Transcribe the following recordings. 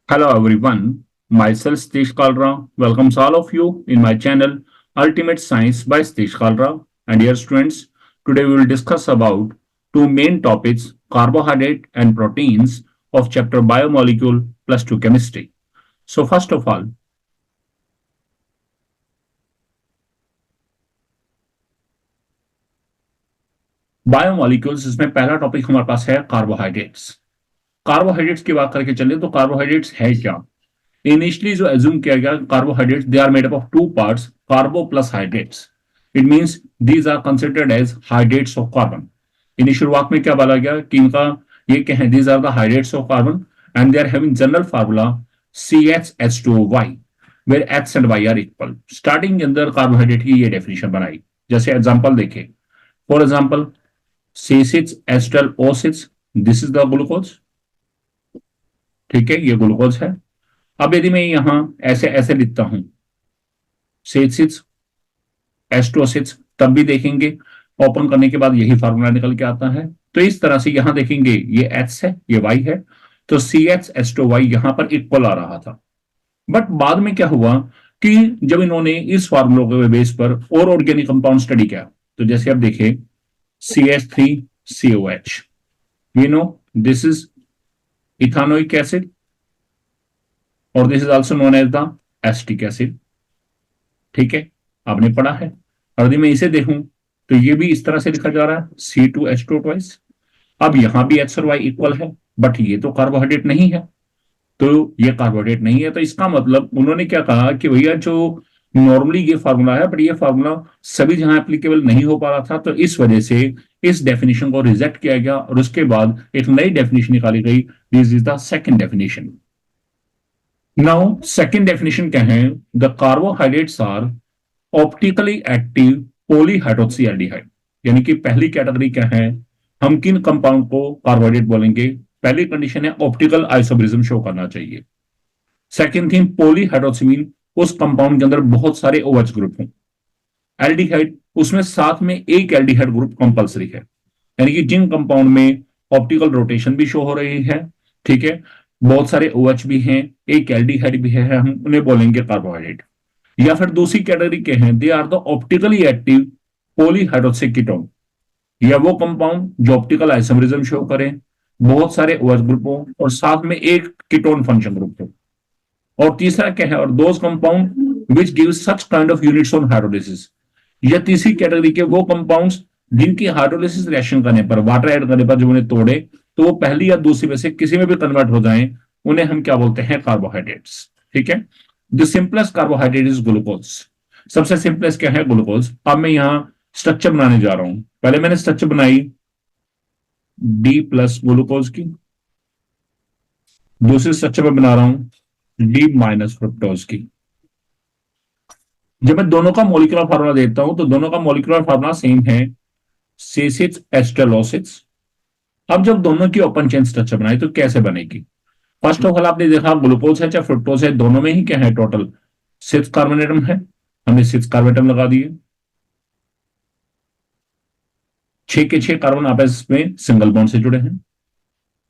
Hello everyone, myself Satish Kalra welcomes all of you in my channel Ultimate Science by Satish Kalra. And dear students, today we will discuss about two main topics, carbohydrate and proteins of chapter Biomolecule plus 2 Chemistry. So first of all, biomolecules इसमें पहला topic हमारे पास है carbohydrates. Carbohydrates की बात करके चले तो carbohydrates है क्या? इनिशियली जो एज्यूम किया गया carbohydrates they are made up of two parts carbo plus hydrates. It means these are considered as hydrates of carbon. इन्हीं शुरुआत में क्या बोला गया कि इनका ये क्या है, these are the hydrates of carbon and they are having general formula CHH2O where H and Y are equal. Starting के अंदर कार्बोहाइड्रेट की ये डेफिनेशन बनाई। जैसे एग्जांपल देखें, for example C6H12O6, this is the glucose. ठीक है, ये ग्लूकोज है। अब यदि मैं यहां ऐसे ऐसे लिखता हूं C6H2O6, तब भी देखेंगे ओपन करने के बाद यही फार्मूला निकल के आता है। तो इस तरह से यहां देखेंगे ये H है, ये Y है, तो CHH2Y यहां पर इक्वल आ रहा था। बट बाद में क्या हुआ कि जब इन्होंने इस फार्मूला के बेस पर और ऑर्गेनिक कंपाउंड स्टडी किया, तो जैसे अब देखिए CH3COH, we know this is ethanoic acid और this is also known as the acetic acid. ठीक है, आपने पढ़ा है। और यदि मैं इसे देखूं तो ये भी इस तरह से लिखा जा रहा है C2H2 ट्वाइस। अब यहां भी H और Y इक्वल है, बट ये तो कार्बोहाइड्रेट नहीं है। तो ये कार्बोहाइड्रेट नहीं है, तो इसका मतलब उन्होंने क्या कहा कि भैया जो नॉर्मली ये फार्मूला है, बट ये फार्मूला सभी जहां एप्लीकेबल नहीं हो पा रहा था, तो इस वजह से इस डेफिनेशन को रिजेक्ट किया गया और उसके बाद एक नई डेफिनेशन निकाली गई। This is the second definition. Now second definition क्या है? The carbohydrates are optically active polyhydroxy aldehyde. यानी कि पहली कैटेगरी क्या है, हम किन कंपाउंड को कार्बोहाइड्रेट बोलेंगे? पहली कंडीशन है ऑप्टिकल आइसोमेरिज्म शो करना चाहिए। सेकंड थिंग, पॉलीहाइड्रोक्सी मीन उस कंपाउंड के अंदर बहुत सारे OH ग्रुप हों। एल्डिहाइड, उसमें साथ में एक एल्डिहाइड ग्रुप कंपलसरी है। यानी कि जिन कंपाउंड में ऑप्टिकल रोटेशन भी शो हो रही है, ठीक है, बहुत सारे OH भी हैं, एक एल्डिहाइड भी है, हम उन्हें बोलेंगे कार्बोहाइड्रेट। या फिर दूसरी कैटेगरी के हैं, they are the optically active polyhydroxy ketone, या वो कंपाउंड जो ऑप्टिकल आइसोमेरिज्म शो करें, बहुत सारे OH ग्रुप हो और साथ में एक कीटोन फंक्शन ग्रुप हो। और तीसरा क्या है, और those compound which give such kind of units on hydrolysis. या तीसरी कैटेगरी के वो कंपाउंड्स जिनकी हाइड्रोलिसिस रिएक्शन करने पर, वाटर ऐड करने पर जब उन्हें तोड़े तो वो पहली या दूसरी में से किसी में भी कन्वर्ट हो जाएं, उन्हें हम क्या बोलते हैं? कार्बोहाइड्रेट्स। ठीक है, the simplest carbohydrate is glucose. सबसे सिंपलेस्ट क्या है? ग्लूकोज। अब मैं यहां स्ट्रक्चर बनाने जा रहा हूं। पहले मैंने स्ट्रक्चर बनाई D प्लस ग्लूकोज की, दूसरी स्ट्रक्चर में बना रहा हूं D माइनस फ्रुक्टोज की। जब मैं दोनों का मोलिकुलर फार्मूला देता हूं तो दोनों का मोलिकुलर फार्मूला सेम है, C6H12O6। अब जब दोनों की ओपन चेन स्ट्रक्चर बनाई तो कैसे बनेगी? फर्स्ट ऑफ ऑल आपने देखा ग्लूकोज है चाहे फ्रुक्टोज है, दोनों में ही क्या है? टोटल 6 कार्बन एटम है। हमने 6 कार्बन एटम लगा दिए, 6 के 6 कार्बन आपस में सिंगल बॉन्ड से जुड़े हैं।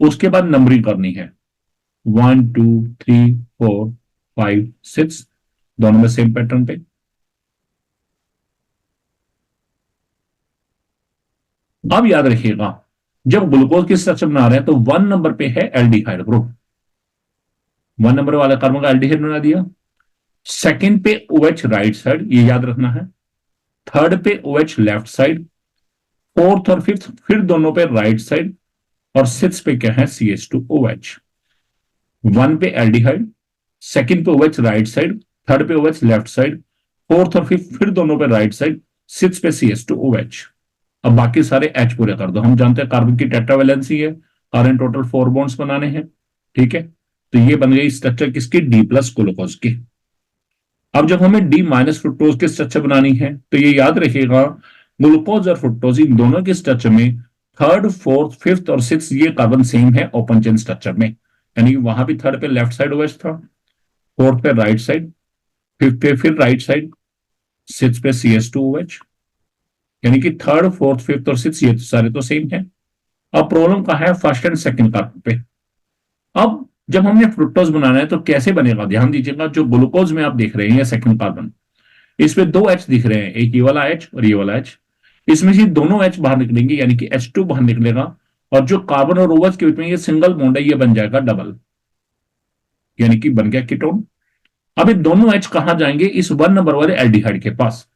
उसके बाद नंबरिंग करनी है, 1 2 3 4 5 6, दोनों में सेम पैटर्न पे। अब याद रखिएगा, जब ग्लूकोज की स्ट्रक्चर बना रहे हैं तो 1 नंबर पे है एल्डिहाइड ग्रुप, 1 नंबर वाले कार्बन का एल्डिहाइड बना दिया। सेकंड पे OH राइट साइड, ये याद रखना है। थर्ड पे OH लेफ्ट साइड। फोर्थ और फिफ्थ फिर दोनों पे राइट साइड। और सिक्स पे क्या है? CH2OH। 1 पे एल्डिहाइड, सेकंड पे OH राइट साइड, थर्ड पे OH लेफ्ट साइड, फोर्थ और फिफ्थ फिर दोनों पे राइट साइड, सिक्स पे CH2OH। अब बाकी सारे H पूरे कर दो। हम जानते हैं कार्बन की टेट्रावैलेंसी है, कार्बन टोटल 4 बॉन्ड्स बनाने हैं। ठीक है, तो ये बन गई स्ट्रक्चर किसकी? D प्लस ग्लूकोज की। अब जब हमें D माइनस फ्रुक्टोज की स्ट्रक्चर बनानी है तो ये याद रखिएगा, ग्लूकोज और फ्रुक्टोज इन दोनों के स्ट्रक्चर में थर्ड फोर्थ फिफ्थ और सिक्स ये कार्बन सेम है ओपन चेन स्ट्रक्चर में। यानी वहां भी थर्ड पे लेफ्ट साइड OH था, फोर्थ पे राइट साइड, फिफ्थ पे फिर राइट साइड, सिक्स पे CH2OH। यानी कि थर्ड फोर्थ फिफ्थ और सिक्स ये सारे तो सेम है। अब प्रॉब्लम कहाँ है? फर्स्ट एंड सेकंड कार्बन पे। अब जब हमने फ्रुक्टोज बनाना है तो कैसे बनेगा, ध्यान दीजिएगा। जो ग्लूकोज में आप देख रहे हैं सेकंड कार्बन, इसमें दो एच दिख रहे हैं, एक ये वाला एच और ये वाला एच। इसमें से दोनों एच बाहर निकलेंगे, यानी कि H2 बाहर निकलेगा, और जो कार्बन और OH के बीच में ये सिंगल बॉन्ड है, ये बन जाएगा डबल, यानी कि बन गया कीटोन। अब ये दोनों एच कहां जाएंगे, इस 1 नंबर वाले एल्डिहाइड के पास।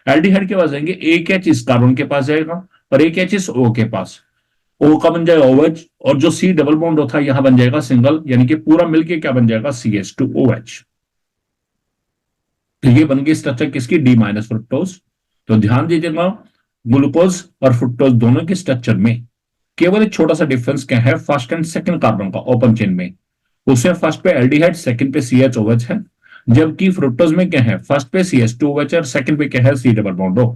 एल्डिहाइड के पास जाएंगे, एक एच इस कार्बन के पास जाएगा और एक एच इस O के पास। O का बन जाएगा OH, और जो C डबल बॉन्ड होता है यहां बन जाएगा सिंगल, यानी कि पूरा मिलके क्या बन जाएगा, CH2OH। तो ये बन गई स्ट्रक्चर किसकी, D माइनस फ्रुक्टोज। तो ध्यान दीजिएगा, ग्लूकोज और फ्रुक्टोज दोनों के स्ट्रक्चर में केवल एक छोटा सा डिफरेंस क्या है, फर्स्ट एंड सेकंड कार्बन का ओपन चेन में। उसमें फर्स्ट पे एल्डिहाइड, सेकंड पे CHOH है, जबकि फ्रुक्टोज में क्या है, फर्स्ट पे CH2OH और सेकंड पे क्या है, C डबल बॉन्ड O।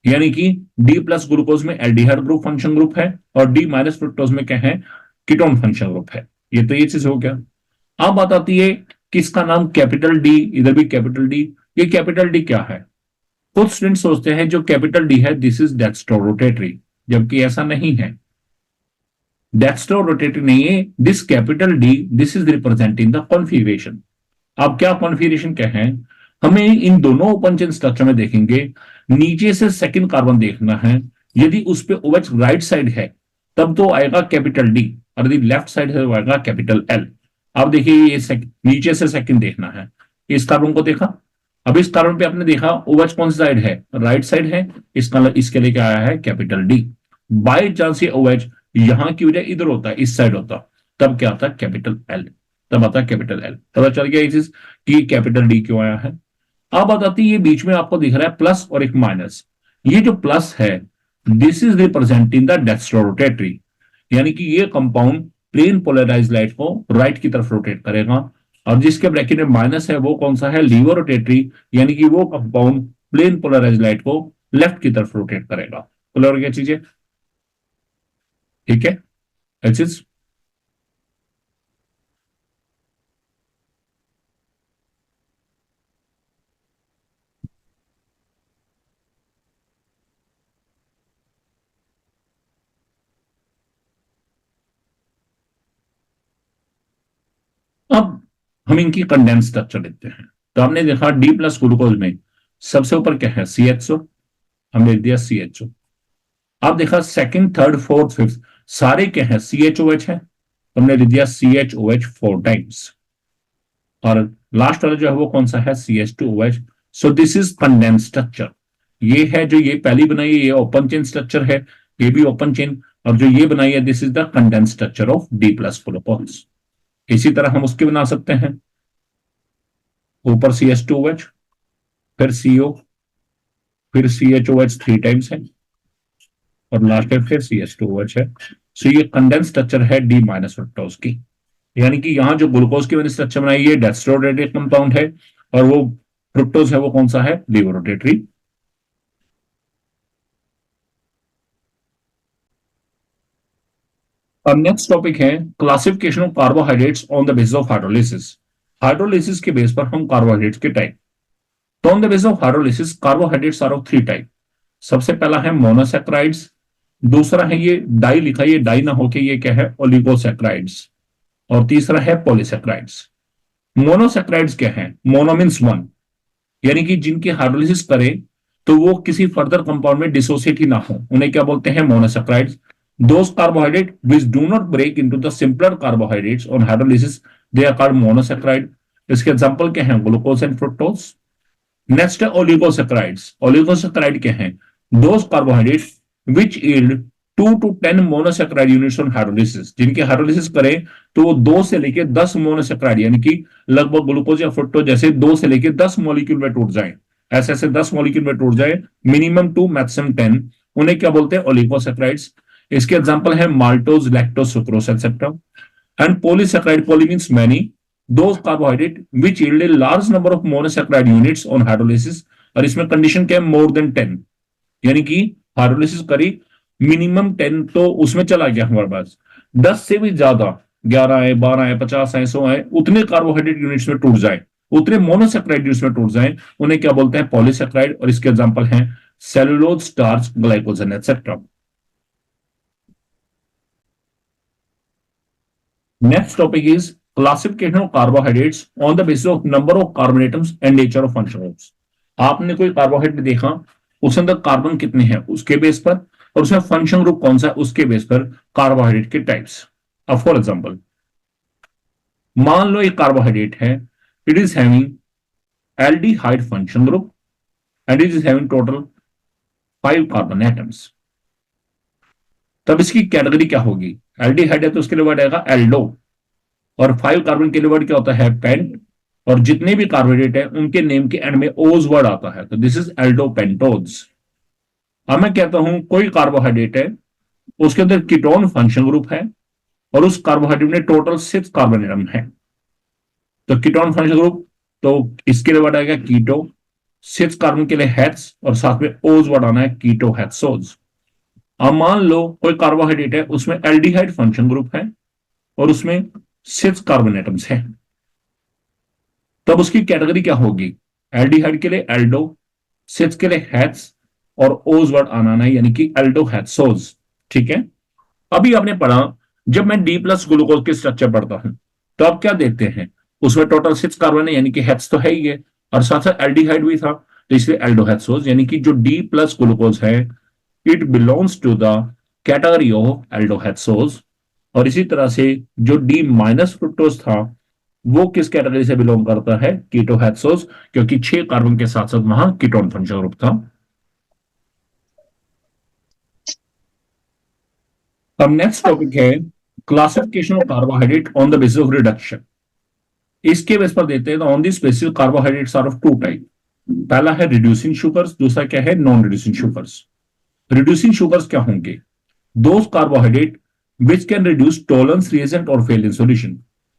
यानी कि D प्लस ग्लूकोज में एल्डिहाइड ग्रुप फंक्शन ग्रुप है, और D माइनस फ्रुक्टोज में क्या है, कीटोन फंक्शन ग्रुप है। ये तो ये चीज हो गया। अब बात आती है किसका नाम कैपिटल डी, इधर भी कैपिटल डी। ये कैपिटल डी क्या है, कुछ स्टूडेंट सोचते हैं जो कैपिटल डी है दिस इज डेक्स्ट्रो रोटेटरी, जबकि ऐसा नहीं है। डेक्स्ट्रो रोटेटरी नहीं है, this capital D this is representing the configuration. अब क्या कॉन्फिगरेशन क्या है, हमें इन दोनों ओपन चेन स्ट्रक्चर में देखेंगे, नीचे से सेकंड कार्बन देखना है, यदि उस पे OH राइट साइड है तब तो आएगा कैपिटल डी, और यदि लेफ्ट साइड है तो आएगा कैपिटल एल। अब देखिए ये नीचे से सेकंड देखना है, इस कार्बन को देखा, अब इस कार्बन पे आपने देखा OH कौन सी साइड है, राइट साइड है, इसका इसके लिए क्या आया है, कैपिटल डी। बाई चांस ये OH यहां की वजह इधर होता है, इस साइड होता, तब क्या आता है, कैपिटल एल, तब आता है कैपिटल एल। पता चल गया ये चीज कि कैपिटल डी क्यों आया है। अब बात आती है, ये बीच में आपको दिख रहा है प्लस और एक माइनस। ये जो प्लस है this is representing the dextro rotatory, यानी कि ये कंपाउंड प्लेन पोलराइज लाइट को राइट की तरफ रोटेट करेगा, और जिसके ब्रैकेट में माइनस है वो कौन सा है, लीवर रोटेटरी, यानी कि वो कंपाउंड प्लेन पोलराइज लाइट को लेफ्ट की तरफ रोटेट करेगा। क्लियर क्या चीजें, ठीक है चीज। अब हम इनकी कंडेंस स्ट्रक्चर देखते हैं। तो हमने देखा डी प्लस ग्लूकोज में सबसे ऊपर क्या है, CHO, हमने लिख दिया CHO। अब देखा सेकंड थर्ड फोर्थ फिफ्थ सारे क्या है, CHOH है, हमने लिख दिया CHOH 4 टाइम्स, और लास्ट वाला जो है वो कौन सा है, CH2OH। So this is condense structure. ये है जो ये पहली बनाई है, ये ओपन चेन स्ट्रक्चर है, ये भी ओपन चेन, और जो ये बनाई है this is the condense structure of D plus glucose. इसी तरह हम उसके बना सकते हैं, ऊपर CH2OH, फिर CO, फिर CHOH 3 टाइम्स है, और लास्ट में फिर CH2OH है। सो ये कंडेंस स्ट्रक्चर है डी माइनस फ्रुक्टोज की, यानी कि यहां जो ग्लूकोज की मैंने स्ट्रक्चर बनाई है डेक्स्ट्रो रोटेटरी कंपाउंड है, और वो फ्रुक्टोज है वो कौन सा है, लीवर रोटेटरी। अब नेक्स्ट टॉपिक है classification of carbohydrates on the basis of hydrolysis. Hydrolysis के बेस पर हम कार्बोहाइड्रेट्स के टाइप। तो on the basis of hydrolysis carbohydrates are of 3 type. सबसे पहला है मोनोसैक्राइड्स, दूसरा है ये डाई लिखा, ये डाई ना होके ये क्या है, ओलिगोसैक्राइड्स, और तीसरा है पॉलीसैक्राइड्स। मोनोसैक्राइड्स क्या है, मोनो मीन्स वन, यानी कि जिनकी हाइड्रोलिसिस करे तो वो किसी फर्दर कंपाउंड में डिसोसिएट ही ना हो, उन्हें क्या बोलते हैं, monosaccharides. Those carbohydrate which do not break into the simpler carbohydrates on hydrolysis they are called monosaccharide. इसके एग्जांपल क्या है, ग्लूकोज एंड फ्रुक्टोज। नेक्स्ट है ओलिगोसैक्राइड्स। ओलिगोसैक्राइड क्या है, those carbohydrates which yield 2 to 10 monosaccharide units on hydrolysis, जिनकी hydrolysis करें तो वो 2 से लेकर 10 मोनोसैक्राइड, यानी कि लगभग ग्लूकोज या फ्रुक्टोज जैसे 2 से लेकर 10 मॉलिक्यूल में टूट जाए, ऐसे ऐसे 10 मॉलिक्यूल में टूट जाए, मिनिमम 2 मैक्सिमम 10, उन्हें क्या बोलते हैं, ओलिगोसैक्राइड्स। इसके एग्जांपल है maltose, lactose, sucrose etcetera. And polysaccharide, poly means many, those carbohydrate which yield a large number of monosaccharide units on hydrolysis, और इसमें कंडीशन क्या है, मोर देन 10, यानी कि हाइड्रोलिसिस करी मिनिमम 10 तो उसमें चला गया हमारे पास, 10 से भी ज्यादा, 11 है, 12 है, 50 है, 100 है, उतने कार्बोहाइड्रेट यूनिट्स में टूट जाए, उतने मोनोसैक्राइड यूनिट्स में टूट जाए, उन्हें क्या बोलते हैं, पॉलीसैक्राइड। और इसके एग्जांपल हैं cellulose, starch, glycogen etcetera. Next topic is classification of carbohydrates on the basis of number of carbon atoms and nature of functional groups. आपने कोई कार्बोहाइड्रेट देखा, उसके अंदर कार्बन कितने हैं उसके बेस पर, और उसमें फंक्शन ग्रुप कौन सा है उसके बेस पर कार्बोहाइड्रेट के टाइप्स। अब फॉर एग्जांपल मान लो एक कार्बोहाइड्रेट है, it is having aldehyde function group and it is having total 5 carbon atoms. तब इसकी कैटेगरी क्या होगी? एल्डिहाइड है तो उसके लिए वर्ड आएगा एल्डो, और 5 कार्बन के लिए वर्ड क्या होता है? पेंट, और जितने भी कार्बोहाइड्रेट है उनके नेम के एंड में ओज वर्ड आता है, तो दिस इज एल्डोपेंटोज। अब मैं कहता हूं कोई कार्बोहाइड्रेट है, उसके अंदर कीटोन फंक्शन ग्रुप है और उस कार्बोहाइड्रेट में टोटल 6 कार्बन एटम है, तो कीटोन फंक्शन ग्रुप, तो इसके लिए वर्ड आएगा कीटो, 6 कार्बन के लिए हेट्स, और साथ में ओज वर्ड आना है कीटो हेट्सोज। अब मान लो कोई कार्बोहाइड्रेट है, उसमें एल्डिहाइड फंक्शन ग्रुप है और उसमें 6 कार्बन एटम्स है, तब उसकी कैटेगरी क्या होगी? एल्डिहाइड के लिए एल्डो, 6 के लिए हेट्स, और ओज वर्ड आना है यानी कि एल्डो हेट्सोज। ठीक है, अभी आपने पढ़ा जब मैं डी प्लस ग्लूकोज के स्ट्रक्चर पढ़ता हूं तो आप क्या देखते हैं, उसमें टोटल 6 कार्बन है यानी कि हेट्स तो है ही है, और साथ साथ एल्डिहाइड भी था, तो इसलिए एल्डोहेट्सोज, यानी कि जो डी प्लस ग्लूकोज है it belongs to the category of aldohexoses. और इसी तरह से जो डी माइनस फ्रुक्टोज था वो किस कैटेगरी से बिलोंग करता है? कीटोहेट्सोज, क्योंकि 6 कार्बन के साथ साथ वहां कीटोन फंक्शन ग्रुप था। अब नेक्स्ट टॉपिक है classification of carbohydrate on the basis of reduction. इसके बेस पर देते हैं तो on this basis carbohydrates are of 2 type. पहला है रिड्यूसिंग शुगर्स, दूसरा क्या है? Non reducing sugars. Reducing sugars क्या होंगे? Those carbohydrate which can reduce Tollens reagent और फेल इन सॉल्यूशन।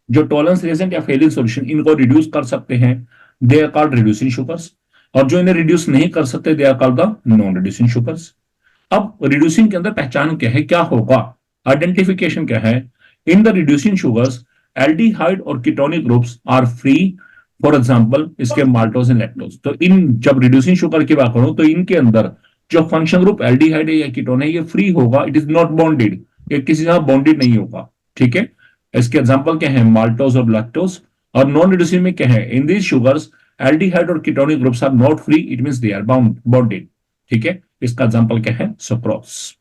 जो टॉलरेंस रिएजेंट या फेल इन सॉल्यूशन इनको रिड्यूस कर सकते हैं they are called reducing sugars, और जो इन्हें रिड्यूस नहीं कर सकते they are called the non reducing sugars. अब रिड्यूसिंग के अंदर पहचान क्या है, क्या होगा, आइडेंटिफिकेशन क्या है? In the reducing sugars aldehyde और ketonic groups are free, for example इसके माल्टोज एंड लैक्टोज। तो इन जब रिड्यूसिंग शुगर की बात करूं तो इनके अंदर जो फंक्शन ग्रुप एल्डिहाइड है या कीटोन है ये फ्री होगा, इट इज नॉट बॉन्डेड, ये किसी जगह बॉन्डेड नहीं होगा। ठीक है, इसके एग्जांपल क्या है? माल्टोज और लैक्टोज। और नॉन रिड्यूसिंग में क्या है? इन दीज शुगर्स एल्डिहाइड और ketonic groups are not free, it means they are bonded. ठीक है, इसका एग्जांपल क्या है? सुक्रोज।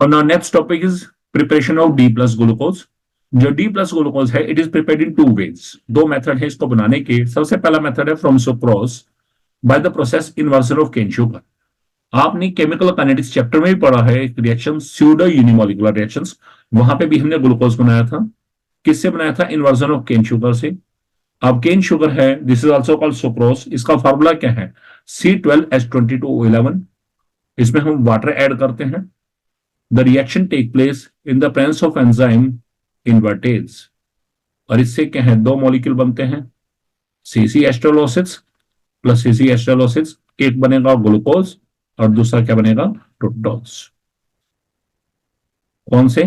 और now next topic is preparation of D plus glucose. जो डी प्लस ग्लूकोज है it is prepared in 2 ways. 2 method है इसको बनाने के। सबसे पहला मेथड है from sucrose by the process inversion of cane sugar. आपने केमिकल काइनेटिक्स चैप्टर में भी पढ़ा है एक रिएक्शन स्यूडो यूनिमोलिकुलर रिएक्शंस, वहां पे भी हमने ग्लूकोज बनाया था। किससे बनाया था? इन्वर्जन ऑफ केन शुगर से। अब केन शुगर है, this is also called sucrose. इसका फॉर्मूला क्या है? C12H22O11। इसमें हम वाटर ऐड करते हैं। The reaction take place in the presence of enzyme invertase, और इससे क्या है? 2 मॉलिक्यूल बनते हैं, सीसी एस्ट्रोलोसिस प्लस सीसी एस्ट्रोलोसिस। एक बनेगा ग्लूकोज और दूसरा क्या बनेगा? फ्रुक्टोज। कौन से?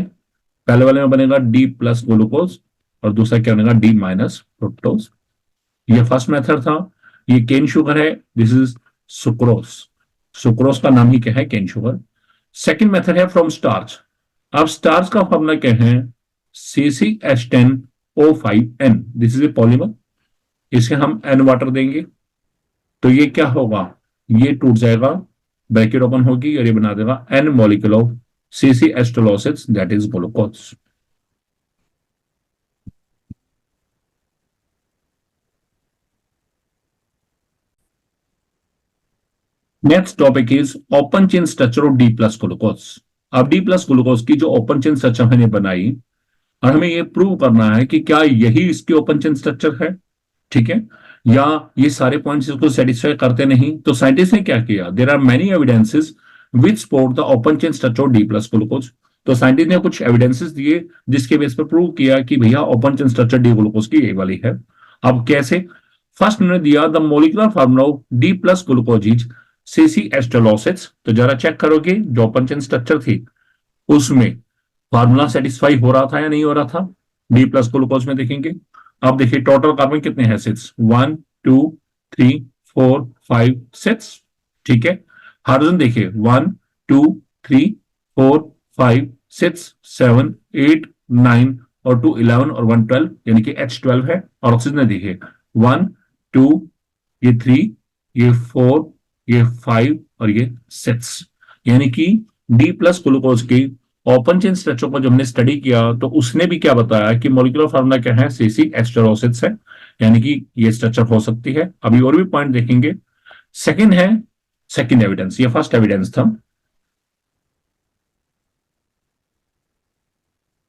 पहले वाले में बनेगा डी प्लस ग्लूकोज और दूसरा क्या बनेगा? D minus fructose. ये फर्स्ट मेथड था। ये केन शुगर है, दिस इज सुक्रोज। सुक्रोज का नाम ही क्या है? Cane sugar. सेकेंड मेथड है फ्रॉम स्टार्च। अब स्टार्च का फॉर्मूला क्या है? CCH10O5N। This is a polymer. इसे हम N वाटर देंगे तो ये क्या होगा? ये टूट जाएगा, ब्रैकेट ओपन होगी और ये बना देगा N मॉलिक्यूल ऑफ सीसी एस्ट्रोलोसिस that is glucose. Next topic is open chain structure of D plus glucose. अब डी प्लस ग्लूकोज की जो ओपन चेन स्ट्रक्चर मैंने बनाई और हमें ये प्रूव करना है कि क्या यही इसकी ओपन चेन स्ट्रक्चर है, ठीक है, या ये सारे पॉइंट्स इसको सेटिस्फाई करते नहीं। तो साइंटिस्ट ने क्या किया? There are many evidences which support the open chain structure of D plus glucose. तो साइंटिस्ट ने कुछ एविडेंसेस दिए जिसके बेस पर प्रूव किया कि भैया open chain structure D glucose की ये वाली है। अब कैसे? फर्स्ट उन्होंने दिया the molecular formula of D plus glucose is सीसी एस्ट्रोलोसिस। तो जरा चेक करोगे जो ओपन चेन स्ट्रक्चर थी उसमें फार्मूला सेटिस्फाई हो रहा था या नहीं हो रहा था? डी प्लस ग्लूकोज में देखेंगे। अब देखिए टोटल कार्बन कितने हैं? 6, 1 2 3 4 5 6। ठीक है, हाइड्रोजन देखिए 1 2 3 4 5, 6, 7, 8, 9 और 2 11 और 1 12, यानी कि H12 है। और ऑक्सीजन देखिए 1 2, ये 3, ये 4, ये 5 और ये 6, यानी कि डी प्लस ग्लूकोज की ओपन चेन स्ट्रक्चर को जब हमने स्टडी किया तो उसने भी क्या बताया कि मॉलिक्यूलर फार्मूला क्या है, CC H12O6 है, यानी कि ये स्ट्रक्चर हो सकती है। अभी और भी पॉइंट देखेंगे। सेकंड है सेकंड एविडेंस, ये फर्स्ट एविडेंस था।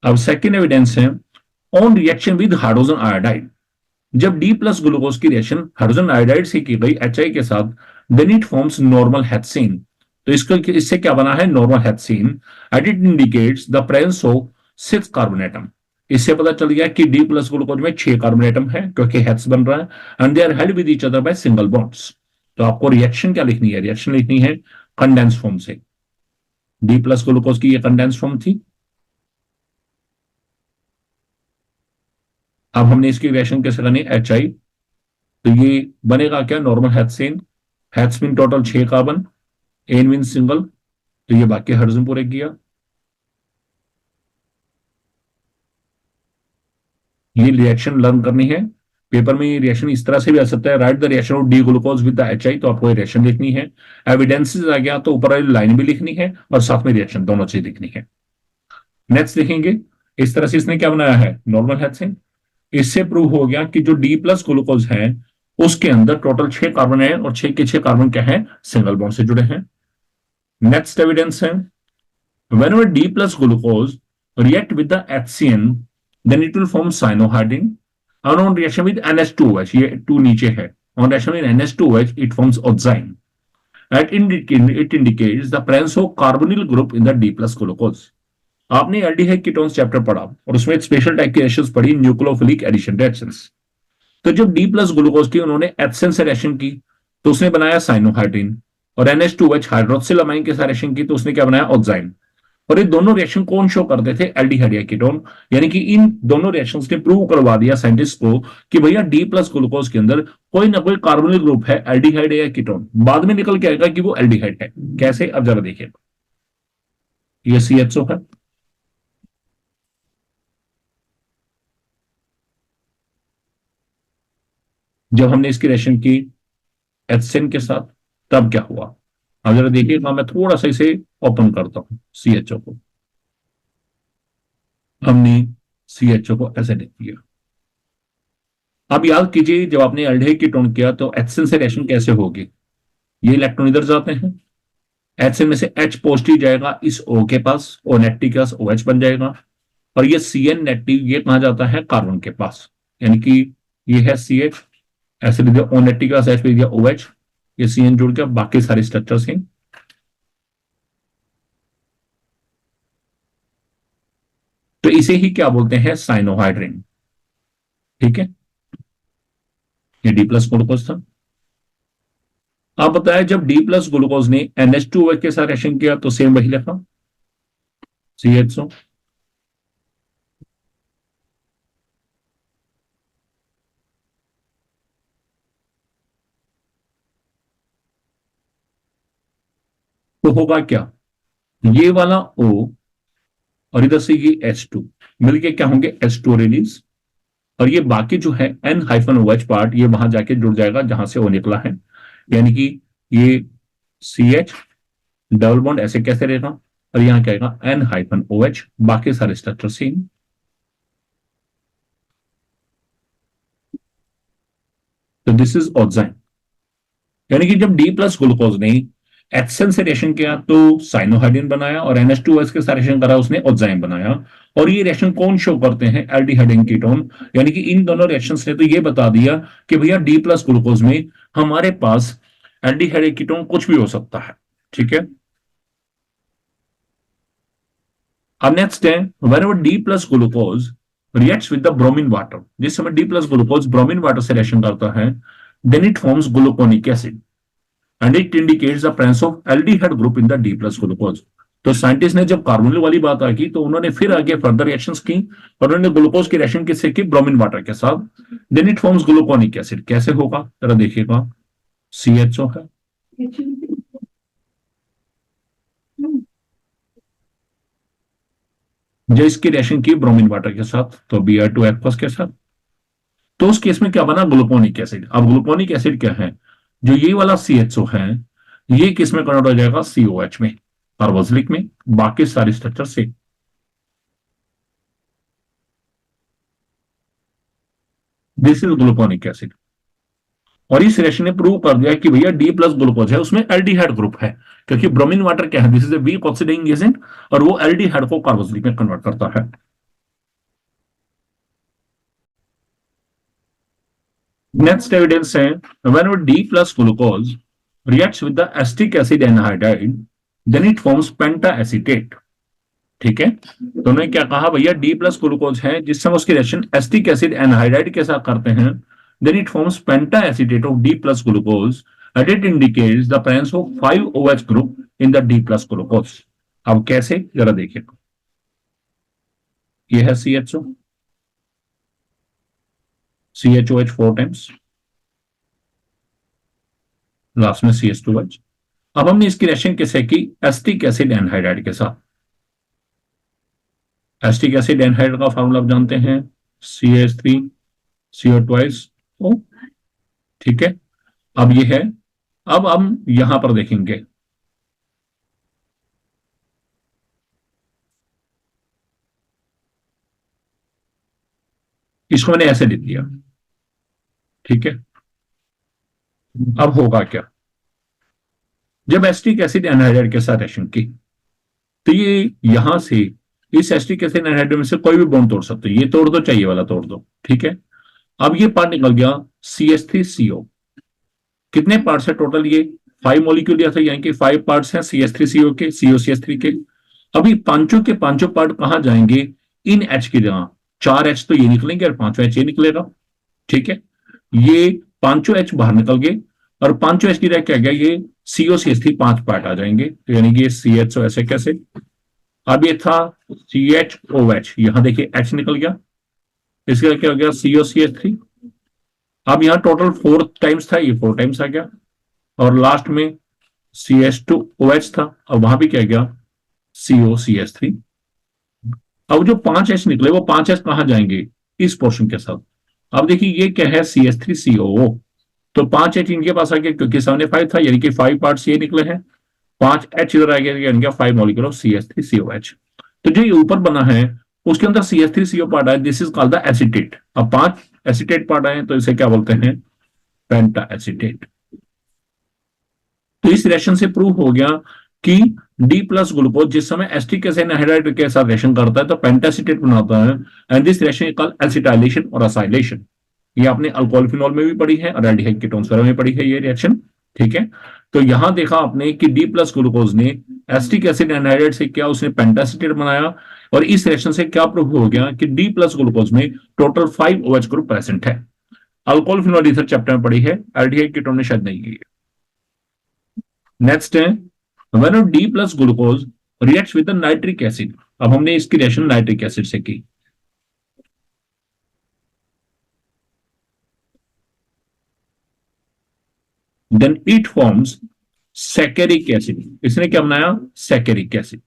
अब सेकंड एविडेंस है on reaction with hydrogen iodide. जब डी प्लस ग्लूकोज की रिएक्शन हाइड्रोजन आयोडाइड से की गई HI के साथ, then it forms normal hexane. तो इससे क्या बना है, normal hexane. And it indicates the presence of 6 carbon atom. इससे पता चल गया कि डी प्लस ग्लूकोज में 6 कार्बन एटम है, क्योंकि हेक्स बन रहा है, and they are held with each other by single bonds. तो आपको रिएक्शन क्या लिखनी है, रिएक्शन लिखनी है कंडेंस फॉर्म से। डी प्लस ग्लूकोज की ये कंडेंस फॉर्म थी। अब हमने इसकी रिएक्शन कैसे करनी, HI, तो ये बनेगा क्या, normal hexane. Hex mean total 6 carbon, n mean single, तो ये बाकी हाइड्रोजन पूरे किया। ये रिएक्शन लर्न करनी है। पेपर में ये रिएक्शन इस तरह से भी आ सकता है, right the reaction of D glucose with the HI, तो आपको ये रिएक्शन लिखनी है। एविडेंसेस आ गया तो ऊपर वाली लाइन भी लिखनी है और साथ में रिएक्शन, दोनों चीज लिखनी है। नेक्स्ट लिखेंगे, इस तरह से इसने क्या बनाया है, नॉर्मल हेक्सेन। इससे प्रूव हो गया कि जो डी प्लस ग्लूकोज है उसके अंदर टोटल 6 कार्बन है और 6 के 6 कार्बन क्या है, सिंगल बॉन्ड से जुड़े हैं। नेक्स्ट एविडेंस है whenever D plus glucose react with the HCN, then it will form cyanohydrin. And on reaction with NH2OH, ये 2 नीचे है, on reaction with NH2OH, it forms oxime. And it indicates the presence of carbonyl group in the D plus glucose. आपने aldehyde ketones chapter पढ़ा और उसमें एक special type की reactions पढ़ी, न्यूक्लियोफिलिक एडिशन रिएक्शंस। तो जब डी प्लस ग्लूकोज की उन्होंने HCN से रिएक्शन की तो उसने बनाया साइनोहाइड्रिन, और NH2OH हाइड्रोक्सिलामाइन के साथ रिएक्शन की तो उसने क्या बनाया, ऑक्साइन। और ये दोनों रिएक्शन कौन शो करते थे, एल्डिहाइड या कीटोन। यानी कि इन दोनों रिएक्शंस ने प्रूव करवा दिया साइंटिस्ट को कि भैया डी प्लस ग्लूकोज के अंदर कोई ना कोई कार्बोनिल ग्रुप है, एल्डिहाइड या कीटोन। बाद में निकल के आएगा कि वो एल्डिहाइड है। कैसे, अब जरा देखिए, ये CHO है, जब हमने इसकी रिएक्शन की HCN के साथ तब क्या हुआ। अब जरा देखिएगा, मैं थोड़ा सा इसे ओपन करता हूं CHO को। हमने CHO को ऐसे लिख दिया। अब याद कीजिए, जब आपने एल्डिहाइड कीटोन किया तो HCN से रिएक्शन कैसे होगी, ये इलेक्ट्रॉन इधर जाते हैं, HCN में से H पॉजिटिव जाएगा इस O के पास, O नेगेटिव के पास OH बन जाएगा, और ये CN नेगेटिव ये कहां जाता है, कार्बन के पास। यानी कि ये है CH, ऐसे लिख दिया, O नेगेटिव के पास H लिख दिया OH, ये CN जुड़ के बाकी सारे स्ट्रक्चर्स हैं। तो इसे ही क्या बोलते हैं, साइनोहाइड्रिन। ठीक है, ये डी प्लस ग्लूकोज था। आप बताया जब डी प्लस ग्लूकोज ने NH2OH के साथ रिएक्शन किया तो सेम वही लिखा, CHO। तो होगा क्या, ये वाला O और इधर से ये H2 मिलके क्या होंगे, H2 रिलीज, और ये बाकी जो है N-OH पार्ट ये वहां जाके जुड़ जाएगा जहां से O निकला है। यानी कि ये CH डबल बॉन्ड ऐसे कैसे रहेगा, और यहां क्या आएगा, N-OH, बाकी सारे स्ट्रक्चर सेम। तो दिस इज ऑक्साइन। यानी कि जब डी प्लस ग्लूकोज ने HCN से रिएक्शन किया तो साइनोहाइड्रिन बनाया, और NH2OH के साथ रिएक्शन करा उसने ऑक्साइन बनाया। और ये रिएक्शन कौन शो करते हैं, एल्डिहाइड कीटोन। यानी कि इन दोनों रिएक्शंस ने तो ये बता दिया कि भैया डी प्लस ग्लूकोज में हमारे पास एल्डिहाइड कीटोन कुछ भी हो सकता है। ठीक है, अब नेक्स्ट है whenever D plus glucose reacts with the bromine water, जिस समय D plus glucose bromine water से रिएक्शन करता है, then it forms gluconic acid and it indicates the presence of aldehyde group in the D plus glucose। तो scientist ने जब carbonyl वाली बात आ गई तो उन्होंने फिर आगे फर्दर रिएक्शंस की, और उन्होंने ग्लूकोज की रिएक्शन किससे की, ब्रोमीन वाटर के साथ। Then it forms gluconic acid. कैसे होगा जरा देखिएगा, CHO है, जो इसकी रिएक्शन की ब्रोमीन वाटर के साथ, तो Br2 एक्वस के साथ, तो उस केस में क्या बना, ग्लूकोनिक एसिड। अब ग्लूकोनिक एसिड क्या है, जो ये वाला CHO है, ये किस में कन्वर्ट हो जाएगा, COH में, कार्बोक्सिलिक में, बाकी सारी स्ट्रक्चर से। This is gluconic acid. और इस रिएक्शन ने प्रूव कर दिया कि भैया D प्लस ग्लूकोज है, उसमें एल्डिहाइड ग्रुप है, क्योंकि ब्रोमीन वाटर क्या है, this is a weak oxidising agent, और वो एल्डिहाइड को कार्बोक्सिलिक में कन्वर्ट करता है। नेक्स्ट एविडेंस है, whenever D plus glucose reacts with the acetic acid anhydride, then it forms pentacetate। ठीक है, तो उन्होंने क्या कहा, भैया D प्लस ग्लूकोज है, जिस समय उसकी रिएक्शन एसिटिक एसिड एनहाइड्राइड के साथ करते हैं, then it forms pentacetate of D plus glucose, and it indicates the presence of 5OH group in the D plus glucose। अब कैसे, जरा देखिए, ये है CHO, CHOH 4 टाइम्स, लास्ट में CH2H। अब हमने इसकी रिएक्शन कैसे की, एसिटिक एसिड एनहाइड्राइड के साथ। एसिटिक एसिड एनहाइड्राइड का फॉर्मूला आप जानते हैं, CH3CO2O। ठीक है, अब ये है, अब हम यहां पर देखेंगे, इसको मैंने ऐसे लिख दिया। ठीक है, अब होगा क्या, जब एसिटिक एसिड एनहाइड्राइड के साथ रिएक्शन की, तो ये यहां से इस एसिटिक एसिड एनहाइड्राइड में से कोई भी बॉन्ड तोड़ सकते हो, ये तोड़ दो, चाहिए वाला तोड़ दो। ठीक है, अब ये पार्ट निकल गया CH3CO। कितने पार्ट्स है टोटल, ये 5 मॉलिक्यूल दिया था, यानी कि 5 पार्ट्स हैं CH3CO के, COCH3 के। अभी पांचों के पांचों पार्ट कहां जाएंगे, इन H की जगह। 4 H तो ये निकलेंगे और 5वां H ये निकलेगा। ठीक है, ये 5 H बाहर निकल गए, और 5 H की जगह क्या गया, ये COCH3 5 पार्ट आ जाएंगे, तो यानी कि CHO ऐसे कैसे। अब ये था CHOH, यहां देखिए H निकल गया, इसका क्या हो गया, COCH3। अब यहां टोटल 4 टाइम्स था, ये 4 टाइम्स आ गया, और लास्ट में CH2OH था, अब वहां भी क्या गया, COCH3। अब जो 5H निकले, वो 5H कहां जाएंगे, इस पोर्शन के साथ। अब देखिए ये क्या है, CH3COO, तो 5H इनके पास आ गया, क्योंकि 75 था, यानी कि 5 पार्ट्स ये निकले हैं, 5H इधर आ गया, यानी कि 5 मॉलिक्यूल ऑफ CH3COH। तो जो ये ऊपर बना है, उसके अंदर CH3CO पार्ट आया, this is called the acetate. अब 5 एसिटेट पार्ट आए, तो इसे क्या बोलते हैं, पेंटा एसिटेट। तो इस रिएक्शन से प्रूव हो गया कि D प्लस ग्लूकोज जिस समय एसिटिक एसिड एनहाइड्राइड के साथ रिएक्शन करता है, तो पेंटासिटेट बनाता है, and this reaction is called acetylation और असाइलेशन। ये आपने अल्कोहल फिनॉल में भी पढ़ी है, और एल्डिहाइड कीटोन्स में पढ़ी है ये रिएक्शन। ठीक है, तो यहां देखा आपने कि D प्लस ग्लूकोज ने एसिटिक एसिड एनहाइड्राइड से क्या, उसने पेंटासिटेट बनाया, और इस रिएक्शन से क्या प्रूव हो गया कि D प्लस ग्लूकोज में टोटल 5OH ग्रुप प्रेजेंट है। अल्कोहल फिनॉल इधर चैप्टर में पढ़ी है, एल्डिहाइड कीटोन ने शायद नहीं की है। नेक्स्ट है, when D plus glucose reacts with nitric acid. अब हमने इसकी रिएक्शन नाइट्रिक एसिड से की, देन इट फॉर्म्स सैकेरिक एसिड। इसने क्या बनाया, सैकेरिक एसिड।